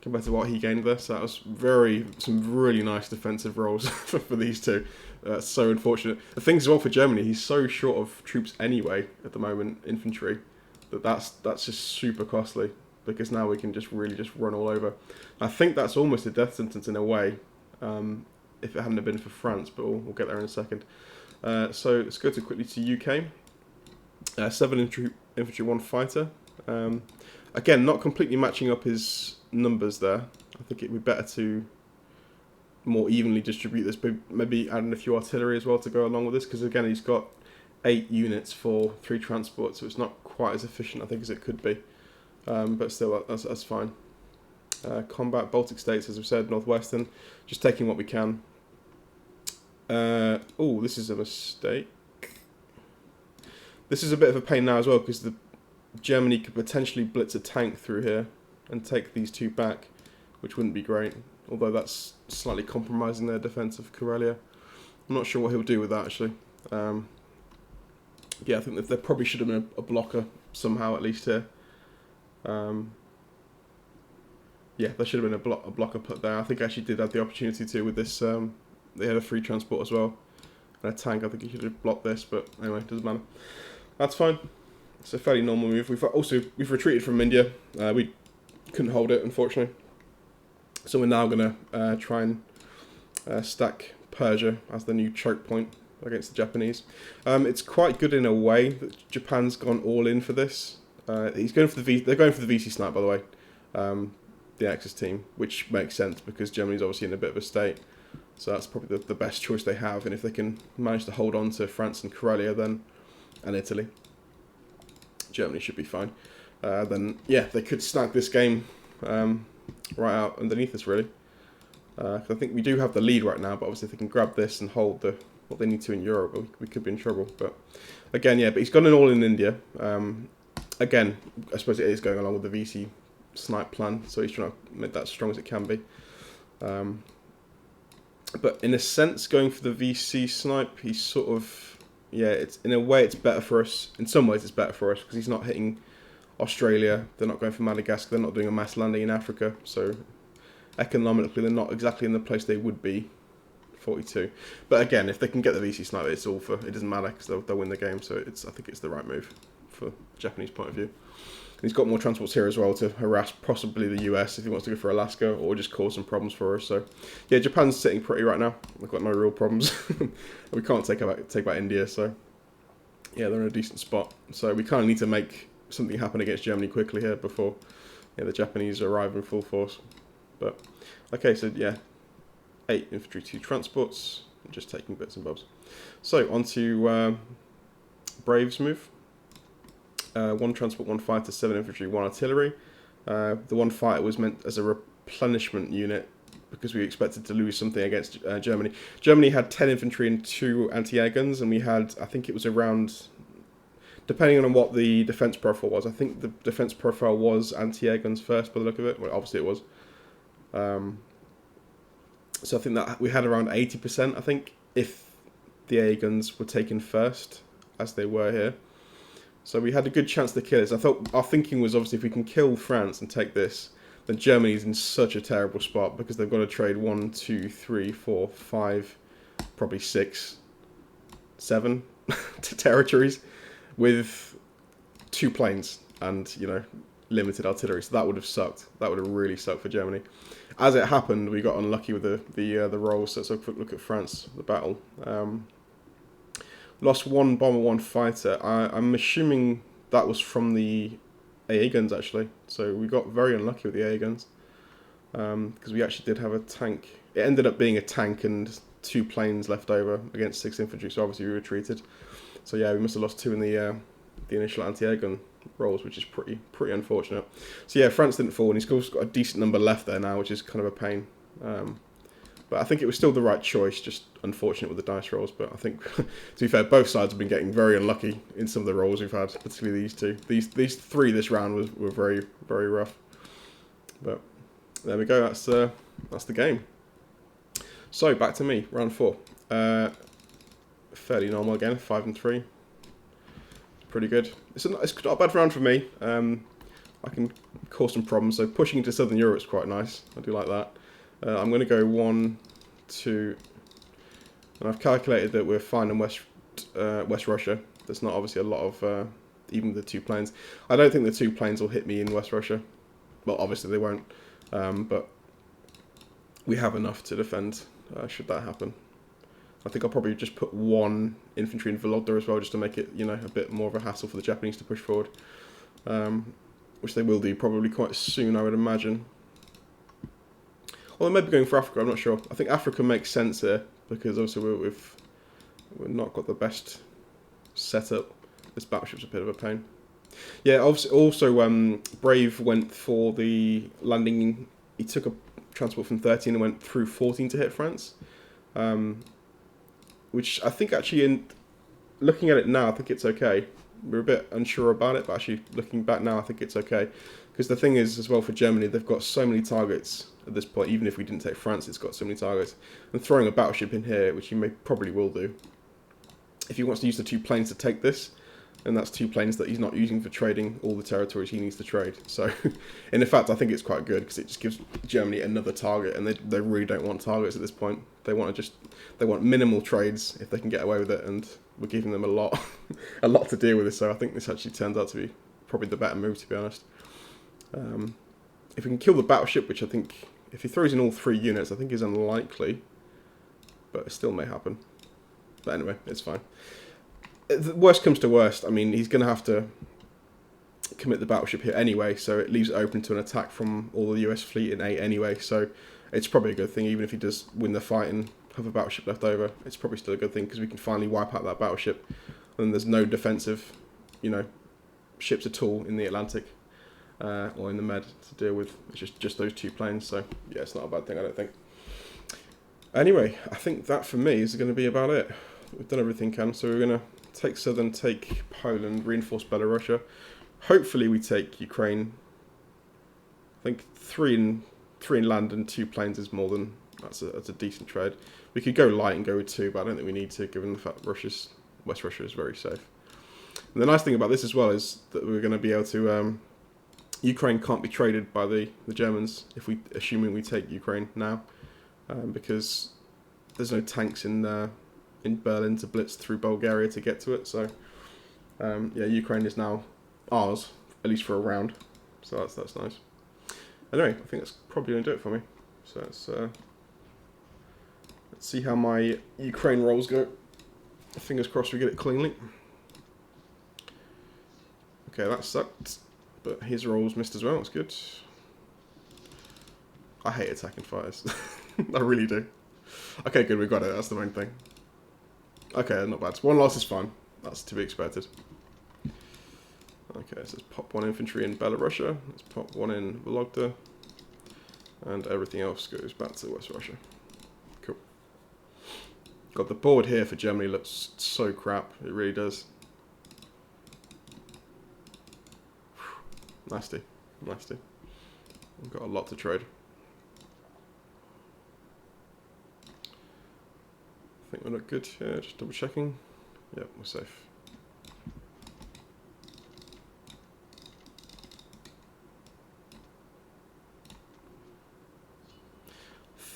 compared to what he gained there. So that was some really nice defensive rolls for these 2. So unfortunate. The thing as well for Germany, he's so short of troops anyway at the moment, infantry, that's just super costly, because now we can just really run all over. I think that's almost a death sentence in a way, if it hadn't have been for France, but we'll get there in a second. So let's go quickly to UK. 7 infantry, 1 fighter. Again, not completely matching up his numbers there. I think it would be better to more evenly distribute this, but maybe adding a few artillery as well to go along with this, because again, he's got 8 units for 3 transports, so it's not quite as efficient, I think, as it could be. But still, that's fine. Combat, Baltic states, as I've said, Northwestern, just taking what we can. Oh, this is a mistake. This is a bit of a pain now as well, because Germany could potentially blitz a tank through here and take these 2 back, which wouldn't be great, although that's slightly compromising their defence of Karelia. I'm not sure what he'll do with that, actually. Yeah, I think that there probably should have been a blocker somehow, at least here. Yeah, there should have been a blocker put there. I think I actually did have the opportunity to with this. They had a 3 transport as well, and a tank. I think he should have blocked this, but anyway, it doesn't matter. That's fine. It's a fairly normal move. We've retreated from India. We couldn't hold it, unfortunately. So we're now going to try and stack Persia as the new choke point against the Japanese. It's quite good in a way that Japan's gone all in for this. They're going for the VC snipe, by the way. The Axis team, which makes sense because Germany's obviously in a bit of a state. So that's probably the best choice they have, and if they can manage to hold on to France and Karelia and Italy, Germany should be fine. Then yeah, they could snag this game right out underneath us, really. I think we do have the lead right now, but obviously if they can grab this and hold what they need to in Europe, we could be in trouble. But again, yeah, but he's gone all in India. Again, I suppose it is going along with the VC snipe plan, so he's trying to make that as strong as it can be. But in a sense, going for the VC snipe, he's sort of, it's in a way it's better for us. In some ways, it's better for us because he's not hitting Australia. They're not going for Madagascar. They're not doing a mass landing in Africa. So economically, they're not exactly in the place they would be. 42. But again, if they can get the VC snipe, it doesn't matter because they'll win the game. So I think it's the right move for the Japanese point of view. He's got more transports here as well to harass possibly the US if he wants to go for Alaska or just cause some problems for us. So yeah, Japan's sitting pretty right now. They've got no real problems. We can't take back India, so yeah, they're in a decent spot. So we kind of need to make something happen against Germany quickly here before the Japanese arrive in full force. But okay, so yeah, 8 infantry, 2 transports, just taking bits and bobs. So on to Brave's move. 1 transport, 1 fighter, 7 infantry, 1 artillery. The 1 fighter was meant as a replenishment unit because we expected to lose something against Germany. Germany had 10 infantry and 2 anti-air guns, and we had, I think it was around depending on what the defense profile was. I think the defense profile was anti-air guns first by the look of it. Well, obviously it was. So I think that we had around 80%, I think, if the air guns were taken first, as they were here. So we had a good chance to kill this. I thought our thinking was obviously if we can kill France and take this, then Germany's in such a terrible spot because they've got to trade 1, 2, 3, 4, 5, probably 6, 7 territories with 2 planes and, you know, limited artillery. So that would have sucked. That would have really sucked for Germany. As it happened, we got unlucky with the rolls. So let's have a quick look at France, the battle. Lost 1 bomber, 1 fighter. I'm assuming that was from the AA guns, actually. So we got very unlucky with the AA guns. Because we actually did have a tank. It ended up being a tank and 2 planes left over against 6 infantry. So obviously we retreated. So yeah, we must have lost 2 in the initial anti-air gun rolls, which is pretty unfortunate. So yeah, France didn't fall, and he's got a decent number left there now, which is kind of a pain. But I think it was still the right choice, just unfortunate with the dice rolls. But I think, to be fair, both sides have been getting very unlucky in some of the rolls we've had, particularly these 2. These 3 this round were very, very rough. But there we go, that's the game. So back to me, round 4. Fairly normal again, 5 and 3. Pretty good. It's not a bad round for me. I can cause some problems. So pushing into Southern Europe is quite nice. I do like that. I'm going to go 1, 2, and I've calculated that we're fine in West Russia. There's not obviously a lot of even the 2 planes. I don't think the 2 planes will hit me in West Russia. Well, obviously they won't, but we have enough to defend should that happen. I think I'll probably just put 1 infantry in Vologda as well, just to make it, you know, a bit more of a hassle for the Japanese to push forward, which they will do probably quite soon, I would imagine. Well, they may be going for Africa. I'm not sure. I think Africa makes sense here because obviously we've not got the best setup. This battleship's a bit of a pain. Yeah, obviously also Brave went for the landing. He took a transport from 13 and went through 14 to hit France. Which I think actually, in looking at it now, I think it's okay. We're a bit unsure about it, but actually looking back now, I think it's okay. Because the thing is, as well, for Germany, they've got so many targets at this point. Even if we didn't take France, it's got so many targets. And throwing a battleship in here, which you probably will do, if he wants to use the 2 planes to take this, and that's 2 planes that he's not using for trading all the territories he needs to trade. So, in fact, I think it's quite good because it just gives Germany another target, and they really don't want targets at this point. They want minimal trades if they can get away with it, and we're giving them a lot to deal with this. So I think this actually turns out to be probably the better move, to be honest. If we can kill the battleship, which I think if he throws in all 3 units, I think is unlikely, but it still may happen. But anyway, it's fine. The worst comes to worst, I mean, he's going to have to commit the battleship here anyway, so it leaves it open to an attack from all the US fleet in 8 anyway, so it's probably a good thing. Even if he does win the fight and have a battleship left over, it's probably still a good thing, because we can finally wipe out that battleship, and there's no defensive, you know, ships at all in the Atlantic, or in the Med to deal with. It's just those 2 planes, so yeah, it's not a bad thing, I don't think. Anyway, I think that for me is going to be about it. We've done everything we can, so we're going to take Southern, take Poland, reinforce Belarusia. Hopefully we take Ukraine. I think 3 in land and 2 planes is more than, that's a decent trade. We could go light and go with 2, but I don't think we need to, given the fact West Russia is very safe. And the nice thing about this as well is that we're going to be able to, Ukraine can't be traded by the Germans, assuming we take Ukraine now, because there's no tanks in Berlin to blitz through Bulgaria to get to it. So yeah, Ukraine is now ours, at least for a round. So that's nice. Anyway, I think that's probably going to do it for me. So let's see how my Ukraine rolls go. Fingers crossed we get it cleanly. Okay, that sucked, but his rolls missed as well. That's good. I hate attacking fighters. I really do. Okay, good, we got it. That's the main thing. Okay, not bad. 1 loss is fine. That's to be expected. Okay, so let's pop 1 infantry in Belarusia. Let's pop 1 in Vologda. And everything else goes back to West Russia. Cool. God, the board here for Germany looks so crap. It really does. Nasty. Nasty. We've got a lot to trade. I think we look good. Yeah, just double checking. Yep, we're safe.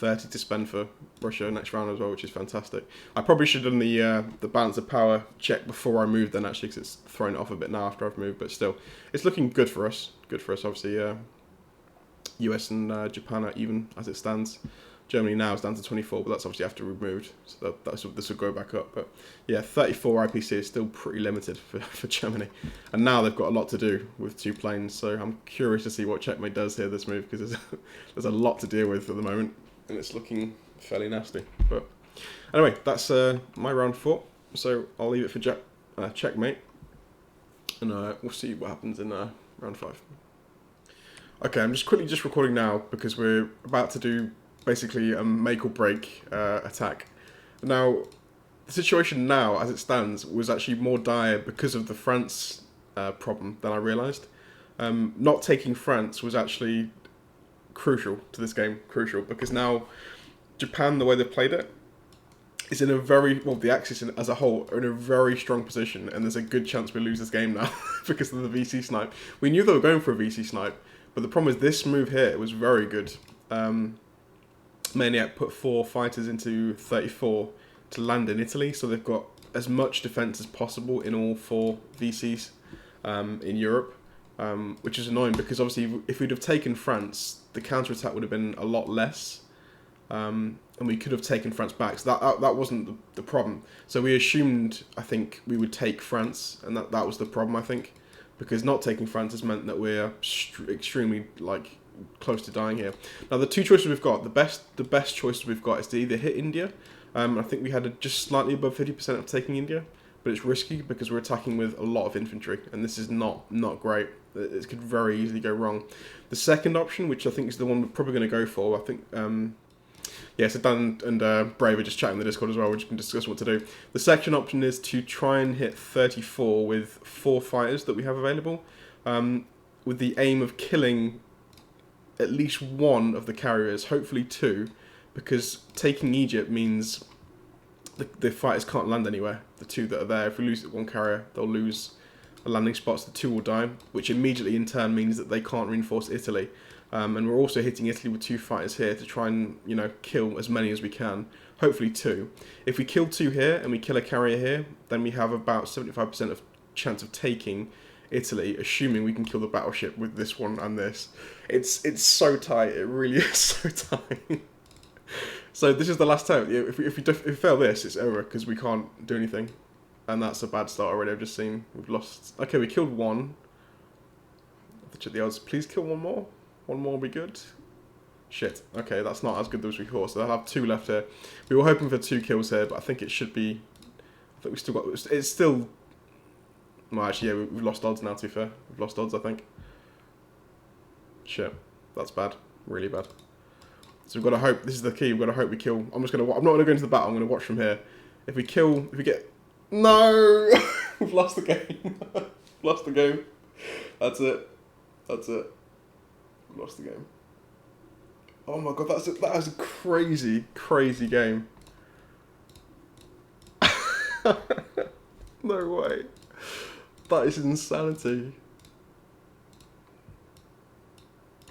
$30 to spend for Russia next round as well, which is fantastic. I probably should have done the balance of power check before I moved then, actually, because it's thrown it off a bit now after I've moved, but still, it's looking good for us. Good for us, obviously. US and Japan are even as it stands. Germany now is down to 24, but that's obviously after we've moved, so this will go back up. But yeah, 34 IPC is still pretty limited for Germany, and now they've got a lot to do with 2 planes. So I'm curious to see what Checkmate does here this move, because there's a lot to deal with at the moment, and it's looking fairly nasty. But anyway, that's my round 4. So I'll leave it for Checkmate, and we'll see what happens in round 5. Okay, I'm just quickly recording now because we're about to do basically a make or break attack. Now, the situation now, as it stands, was actually more dire because of the France problem than I realised. Not taking France was actually crucial to this game, because now Japan, the way they've played it, is in a very, well, the Axis as a whole are in a very strong position, and there's a good chance we lose this game now because of the VC snipe. We knew they were going for a VC snipe, but the problem is this move here was very good. Maniac put 4 fighters into 34 to land in Italy, so they've got as much defense as possible in all 4 VCs in Europe, which is annoying because obviously if we'd have taken France, the counter-attack would have been a lot less, and we could have taken France back, so that wasn't the problem. So we assumed, I think, we would take France, and that was the problem, I think, because not taking France has meant that we're extremely, like, close to dying here. Now the 2 choices we've got, the best choice we've got is to either hit India. I think we had just slightly above 50% of taking India, but it's risky because we're attacking with a lot of infantry, and this is not great. It could very easily go wrong. The second option, which I think is the one we're probably going to go for, I think, yeah, so Dan and Brave are just chatting in the Discord as well, which can discuss what to do. The second option is to try and hit 34 with 4 fighters that we have available, with the aim of killing at least 1 of the carriers, hopefully 2, because taking Egypt means the fighters can't land anywhere. The 2 that are there, if we lose 1 carrier, they'll lose a landing spot, so the 2 will die, which immediately in turn means that they can't reinforce Italy. And we're also hitting Italy with 2 fighters here to try and, you know, kill as many as we can. Hopefully 2. If we kill 2 here and we kill a carrier here, then we have about 75% of chance of taking Italy, assuming we can kill the battleship with this one and this. It's so tight. It really is so tight. So this is the last time. If we fail this, it's over because we can't do anything, and that's a bad start already. I've just seen we've lost. Okay, we killed 1. Let's check the odds. Please kill 1 more. 1 more will be good. Shit. Okay, that's not as good as we thought. So they'll have 2 left here. We were hoping for 2 kills here, but I think it should be. I think we still got. It's still. Well, actually, yeah, we've lost odds now, to be fair. We've lost odds, I think. Shit. That's bad. Really bad. So we've got to hope, this is the key, we've got to hope we kill. I'm not going to go into the battle, I'm going to watch from here. If we get... No! We've lost the game. Lost the game. That's it. We've lost the game. Oh my god, that is a crazy, crazy game. No way. That is insanity.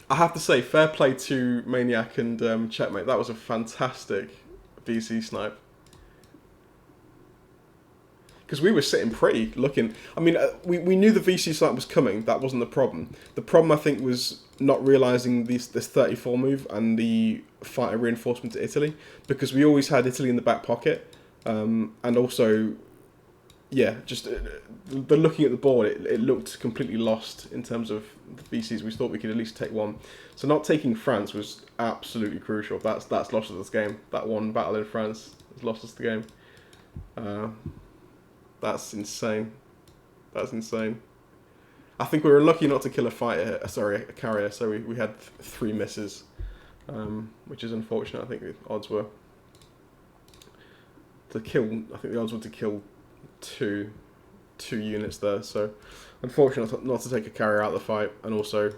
I have to say, fair play to Maniac and Checkmate. That was a fantastic VC snipe. Because we were sitting pretty, looking... I mean, we knew the VC snipe was coming. That wasn't the problem. The problem, I think, was not realising this 34 move and the fighter reinforcement to Italy. Because we always had Italy in the back pocket. And also... Yeah, just the looking at the board, it looked completely lost in terms of the VCs. We thought we could at least take 1. So not taking France was absolutely crucial. That's lost us this game. That 1 battle in France has lost us the game. That's insane. That's insane. I think we were lucky not to kill a carrier. So we had 3 misses, which is unfortunate. I think the odds were to kill. I think the odds were to kill two 2 units there. So unfortunate not to take a carrier out of the fight, and also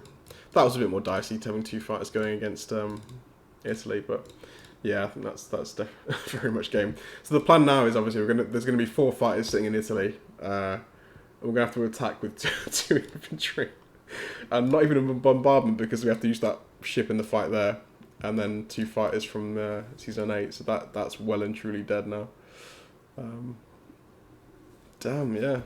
that was a bit more dicey having 2 fighters going against Italy, but. Yeah, I think that's very much game. So the plan now is obviously there's gonna be 4 fighters sitting in Italy. We're gonna have to attack with 2 infantry, and not even a bombardment because we have to use that ship in the fight there, and then 2 fighters from season 8. So that's well and truly dead now. Damn.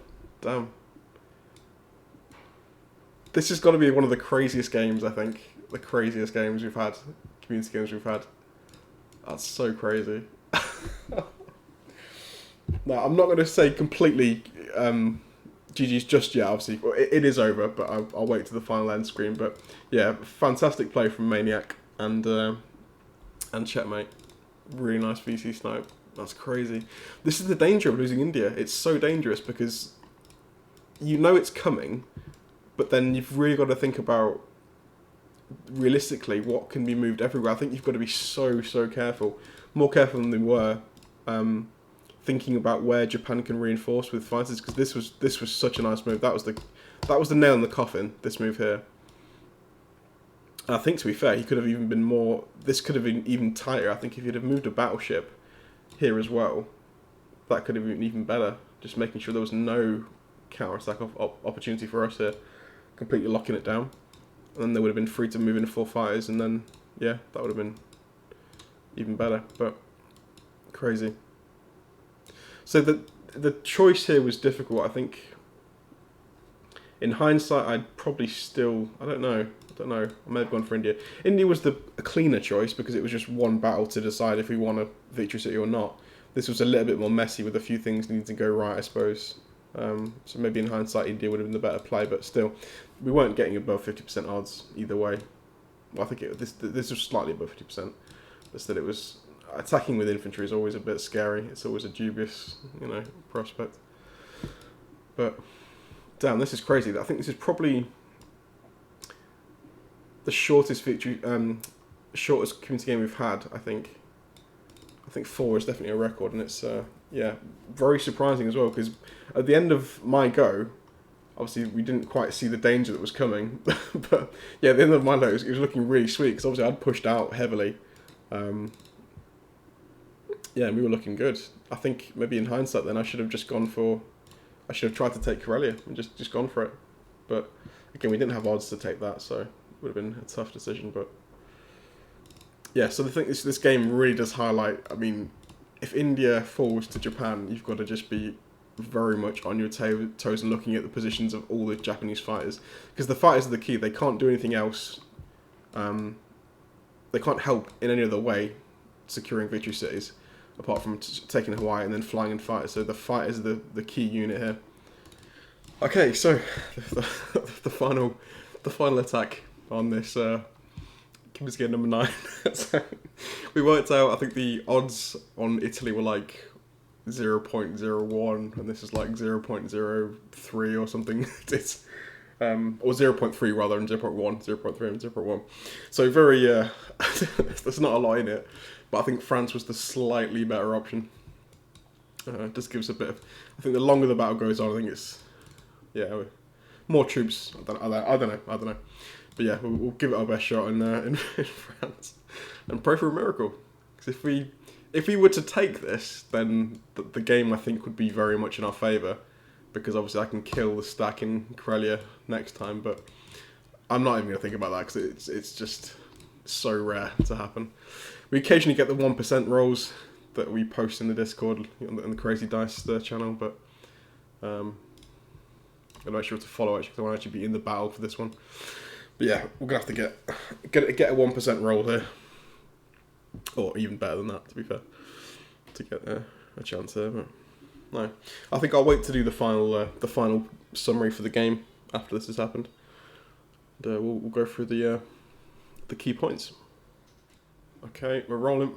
This has got to be one of the craziest games. I think the craziest games we've had, community games we've had. That's so crazy. No, I'm not going to say completely GG's just yet, obviously. It is over, but I'll wait to the final end screen. But yeah, fantastic play from Maniac and Checkmate. Really nice VC snipe. That's crazy. This is the danger of losing India. It's so dangerous because you know it's coming, but then you've really got to think about realistically what can be moved everywhere. I think you've got to be so careful, more careful than they were, thinking about where Japan can reinforce with fighters, because this was such a nice move. That was the nail in the coffin, this move here. And I think, to be fair, he could have even been more. This could have been even tighter. I think if he'd have moved a battleship here as well, that could have been even better. Just making sure there was no counter-attack opportunity for us here, completely locking it down. And then they would have been free to move into 4 fighters, and then, yeah, that would have been even better, but crazy. So the choice here was difficult. I think, in hindsight, I'd probably still, I don't know, I may have gone for India. India was a cleaner choice because it was just one battle to decide if we won a victory city or not. This was a little bit more messy with a few things needing to go right, I suppose. So maybe in hindsight India would have been the better play, but still, we weren't getting above 50% odds either way. Well, I think this was slightly above 50%, but still, it was attacking with infantry is always a bit scary. It's always a dubious, prospect. But damn, this is crazy. I think this is probably the shortest victory, shortest community game we've had. I think 4 is definitely a record, and it's yeah, very surprising as well, because at the end of my go, obviously we didn't quite see the danger that was coming, but yeah, at the end of my go, it was looking really sweet, because obviously I'd pushed out heavily. Yeah, and we were looking good. I think maybe in hindsight then I should have tried to take Karelia and just gone for it. But again, we didn't have odds to take that, so it would have been a tough decision. But yeah, so I think this game really does highlight, I mean, if India falls to Japan, you've got to just be very much on your toes and looking at the positions of all the Japanese fighters, because the fighters are the key. They can't do anything else. They can't help in any other way securing victory cities, apart from taking Hawaii and then flying in fighters. So the fighters are the key unit here. Okay, so the final attack on this Kim's game number 9. So we worked out, I think the odds on Italy were like 0.01, and this is like 0.03 or something. It's or 0.3 rather, and 0.1, 0.3 and 0.1. So very, there's not a lot in it, but I think France was the slightly better option. Just gives a bit of, I think the longer the battle goes on, I think it's, yeah, more troops. I don't know. But yeah, we'll give it our best shot in France and pray for a miracle. Because if we were to take this, then the game I think would be very much in our favour. Because obviously I can kill the stack in Karelia next time, but I'm not even going to think about that because it's just so rare to happen. We occasionally get the 1% rolls that we post in the Discord on the Crazy Dice channel, but I'm not sure to follow actually because I won't actually be in the battle for this one. But yeah, we're going to have to get a 1% roll here. Or even better than that, to be fair, to get a chance here. But no, I think I'll wait to do the final summary for the game after this has happened. And, we'll go through the key points. Okay, we're rolling.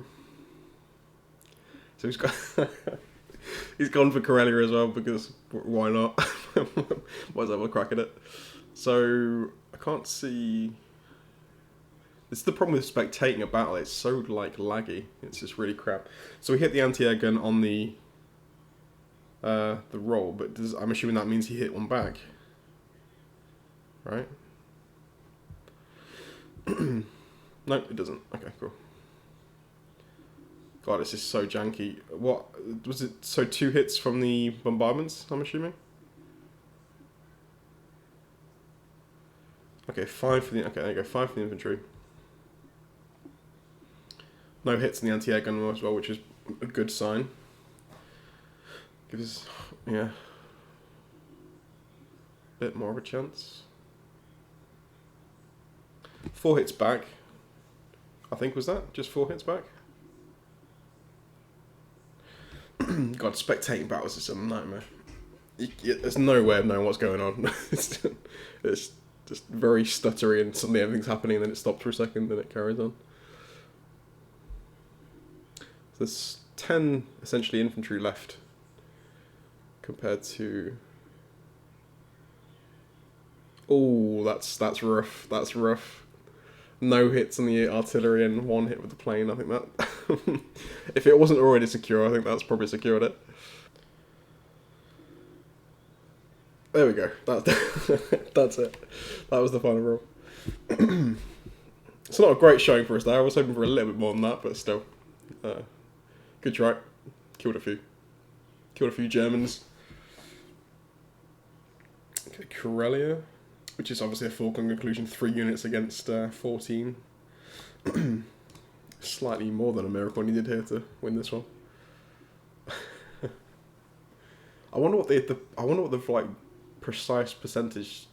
So he's gone for Karelia as well because why not? Might as well have a crack at it. So I can't see. This is the problem with spectating a battle. It's so like laggy. It's just really crap. So we hit the anti-air gun on the the roll, but I'm assuming that means he hit one back, right? No, it doesn't. Okay, cool. God, this is so janky. What was it? So 2 hits from the bombardments, I'm assuming. Okay, 5 for the. Okay, there you go. 5 for the infantry. No hits in the anti-air gun as well, which is a good sign. Gives us, yeah, a bit more of a chance. 4 hits back. I think was that just 4 hits back. God, spectating battles is a nightmare. There's no way of knowing what's going on. It's just very stuttery, and suddenly everything's happening, and then it stops for a second, then it carries on. So there's 10 essentially infantry left compared to. Oh, that's rough. That's rough. No hits on the artillery and 1 hit with the plane. I think that if it wasn't already secure, I think that's probably secured it. There we go. That's it. That was the final roll. It's not a great showing for us there. I was hoping for a little bit more than that, but still, good try. Killed a few Germans. Okay, Karelia, which is obviously a foregone conclusion. 3 units against 14. Slightly more than a miracle needed here to win this one. I wonder what the like precise percentage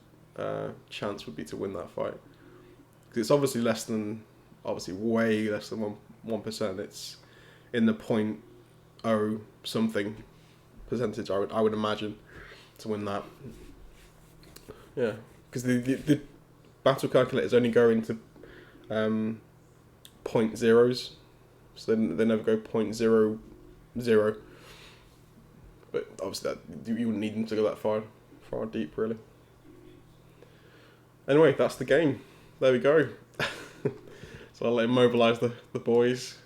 chance would be to win that fight. Because it's obviously way less than 1%. It's in the 0.0 something percentage. I would imagine to win that. Yeah, because the battle calculator is only going to point zeros, so they never go 0.00. But obviously you wouldn't need them to go that far deep, really. Anyway, that's the game. There we go. So I'll let him mobilise the boys.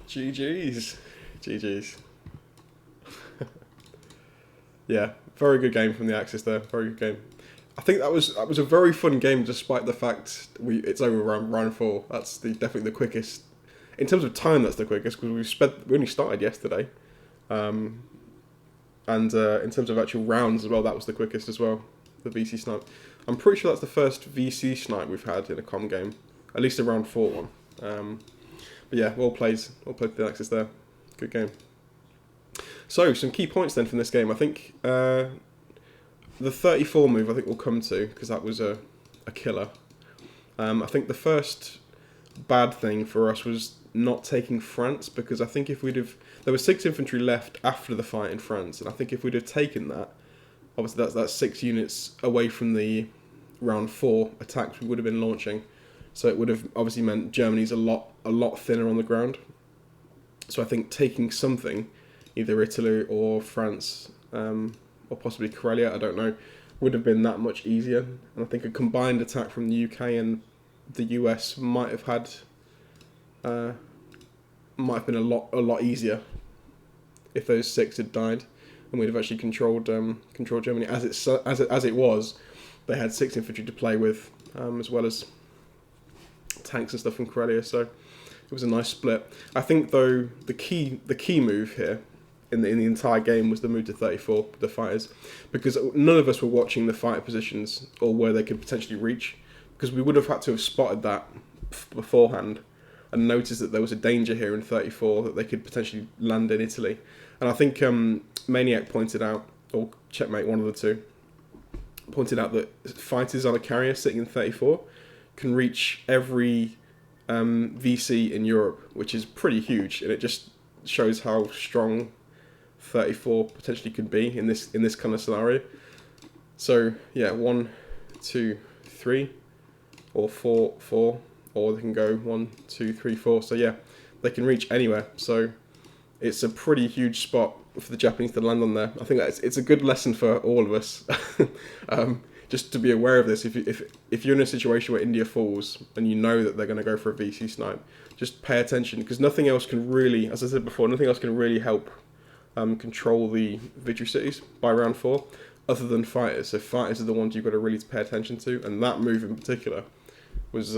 GG's. Yeah, very good game from the Axis there. Very good game. I think that was a very fun game, despite the fact it's over round 4. That's definitely the quickest. In terms of time, that's the quickest, because we only started yesterday. And in terms of actual rounds as well, that was the quickest as well, the VC snipe. I'm pretty sure that's the first VC snipe we've had in a comm game, at least a round 4 one. But yeah, well played the Axis there. Good game. So, some key points then from this game. I think the 34 move I think we'll come to, because that was a killer. I think the first bad thing for us was not taking France, because I think if there was 6 infantry left after the fight in France, and I think if we'd have taken that, obviously that's 6 units away from the round 4 attacks we would have been launching, so it would have obviously meant Germany's a lot thinner on the ground. So I think taking something, either Italy or France, or possibly Karelia, I don't know, would have been that much easier. And I think a combined attack from the UK and the US might have been a lot easier if those 6 had died, and we'd have actually controlled Germany. As it was, they had 6 infantry to play with, as well as tanks and stuff from Karelia. So it was a nice split. I think though the key move here in the entire game was the move to 34, the fighters, because none of us were watching the fighter positions or where they could potentially reach, because we would have had to have spotted that beforehand and noticed that there was a danger here in 34 that they could potentially land in Italy. And I think Maniac pointed out, or Checkmate, one of the two, pointed out that fighters on a carrier sitting in 34 can reach every VC in Europe, which is pretty huge, and it just shows how strong 34 potentially could be in this kind of scenario. So yeah, 1, 2, 3, or 4, or they can go 1, 2, 3, 4. So yeah, they can reach anywhere. So it's a pretty huge spot for the Japanese to land on there. I think it's a good lesson for all of us. just to be aware of this, if you're in a situation where India falls and you know that they're going to go for a VC snipe, just pay attention, because nothing else can really, as I said before, nothing else can really help control the victory cities by round 4, other than fighters. So fighters are the ones you've got to really pay attention to, and that move in particular was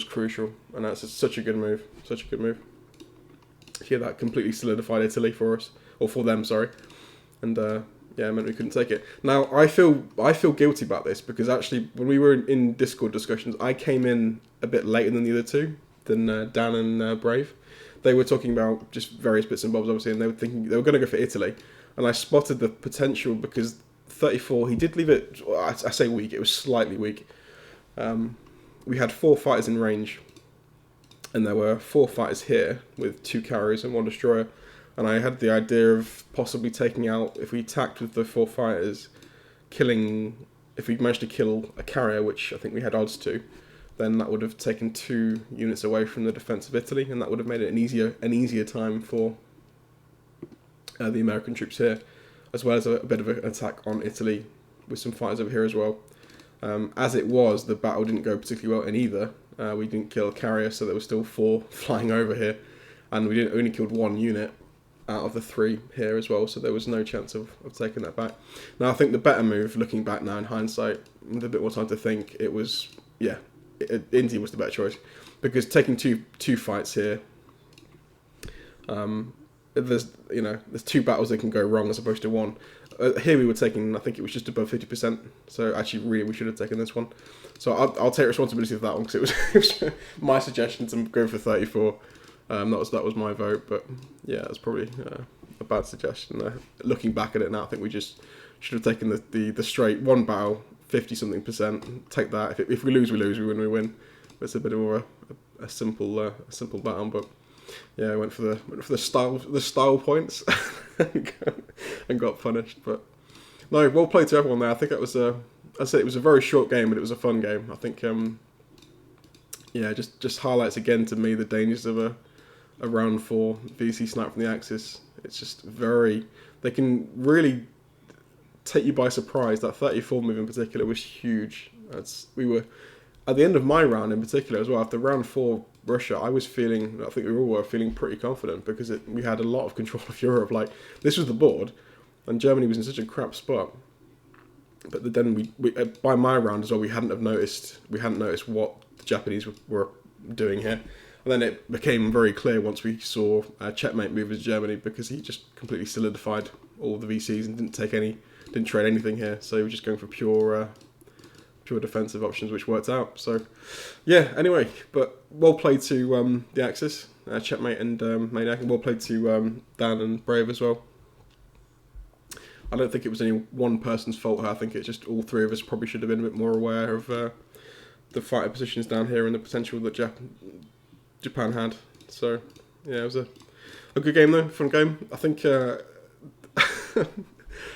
crucial, and that's such a good move, such a good move. Here, that completely solidified Italy for us, or for them, sorry, and yeah, it meant we couldn't take it. Now, I feel guilty about this, because actually, when we were in Discord discussions, I came in a bit later than the other two, than Dan and Brave. They were talking about just various bits and bobs, obviously, and they were thinking they were going to go for Italy, and I spotted the potential, because 34, he did leave it, I say weak, it was slightly weak. We had 4 fighters in range, and there were 4 fighters here with 2 carriers and 1 destroyer, and I had the idea of possibly taking out, if we attacked with the 4 fighters, if we managed to kill a carrier, which I think we had odds to, then that would have taken 2 units away from the defence of Italy, and that would have made it an easier time for the American troops here, as well as a bit of an attack on Italy with some fighters over here as well. As it was, the battle didn't go particularly well in either. We didn't kill a carrier, so there were still 4 flying over here, and we only killed 1 unit out of the 3 here as well, so there was no chance of taking that back. Now, I think the better move, looking back now in hindsight, with a bit more time to think, it was, yeah, India was the better choice, because taking two fights here, there's 2 battles that can go wrong as opposed to 1. Here we were taking, I think it was just above 50%, so actually really we should have taken this one. So I'll take responsibility for that one, because it was my suggestion to go for 34. That was my vote, but yeah, that's probably a bad suggestion. Looking back at it now, I think we just should have taken the straight 1 battle, 50-something%. Take that. If we lose, we lose. We win, we win. It's a bit more a simple battle, but yeah, I went for the style points and got punished. But no, well played to everyone there. I think it was I said it was a very short game, but it was a fun game. I think yeah, just highlights again to me the dangers of a round 4 VC snipe from the Axis. It's just they can really take you by surprise. That 34 move in particular was huge. We were at the end of my round in particular as well. After round 4 Russia, I think we all were feeling pretty confident, because we had a lot of control of Europe. Like, this was the board, and Germany was in such a crap spot. But then we by my round as well, we hadn't noticed what the Japanese were doing here. And then it became very clear once we saw Checkmate move as Germany, because he just completely solidified all the VCs and didn't trade anything here. So he was just going for pure defensive options, which worked out. So yeah, anyway, but well played to the Axis, Checkmate and Maniac, and well played to Dan and Brave as well. I don't think it was any one person's fault. I think it's just all 3 of us probably should have been a bit more aware of the fighter positions down here and the potential that Japan had. So yeah, it was a good game though, fun game. I think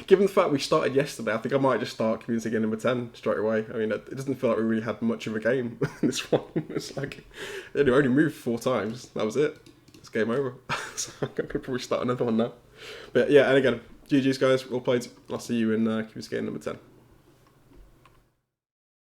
given the fact we started yesterday, I think I might just start community game number 10 straight away. I mean, it doesn't feel like we really had much of a game in this one. It's like it only moved 4 times. That was it. It's game over. So I'm going to probably start another one now. But yeah, and again, GG's guys, well played. I'll see you in community game number 10.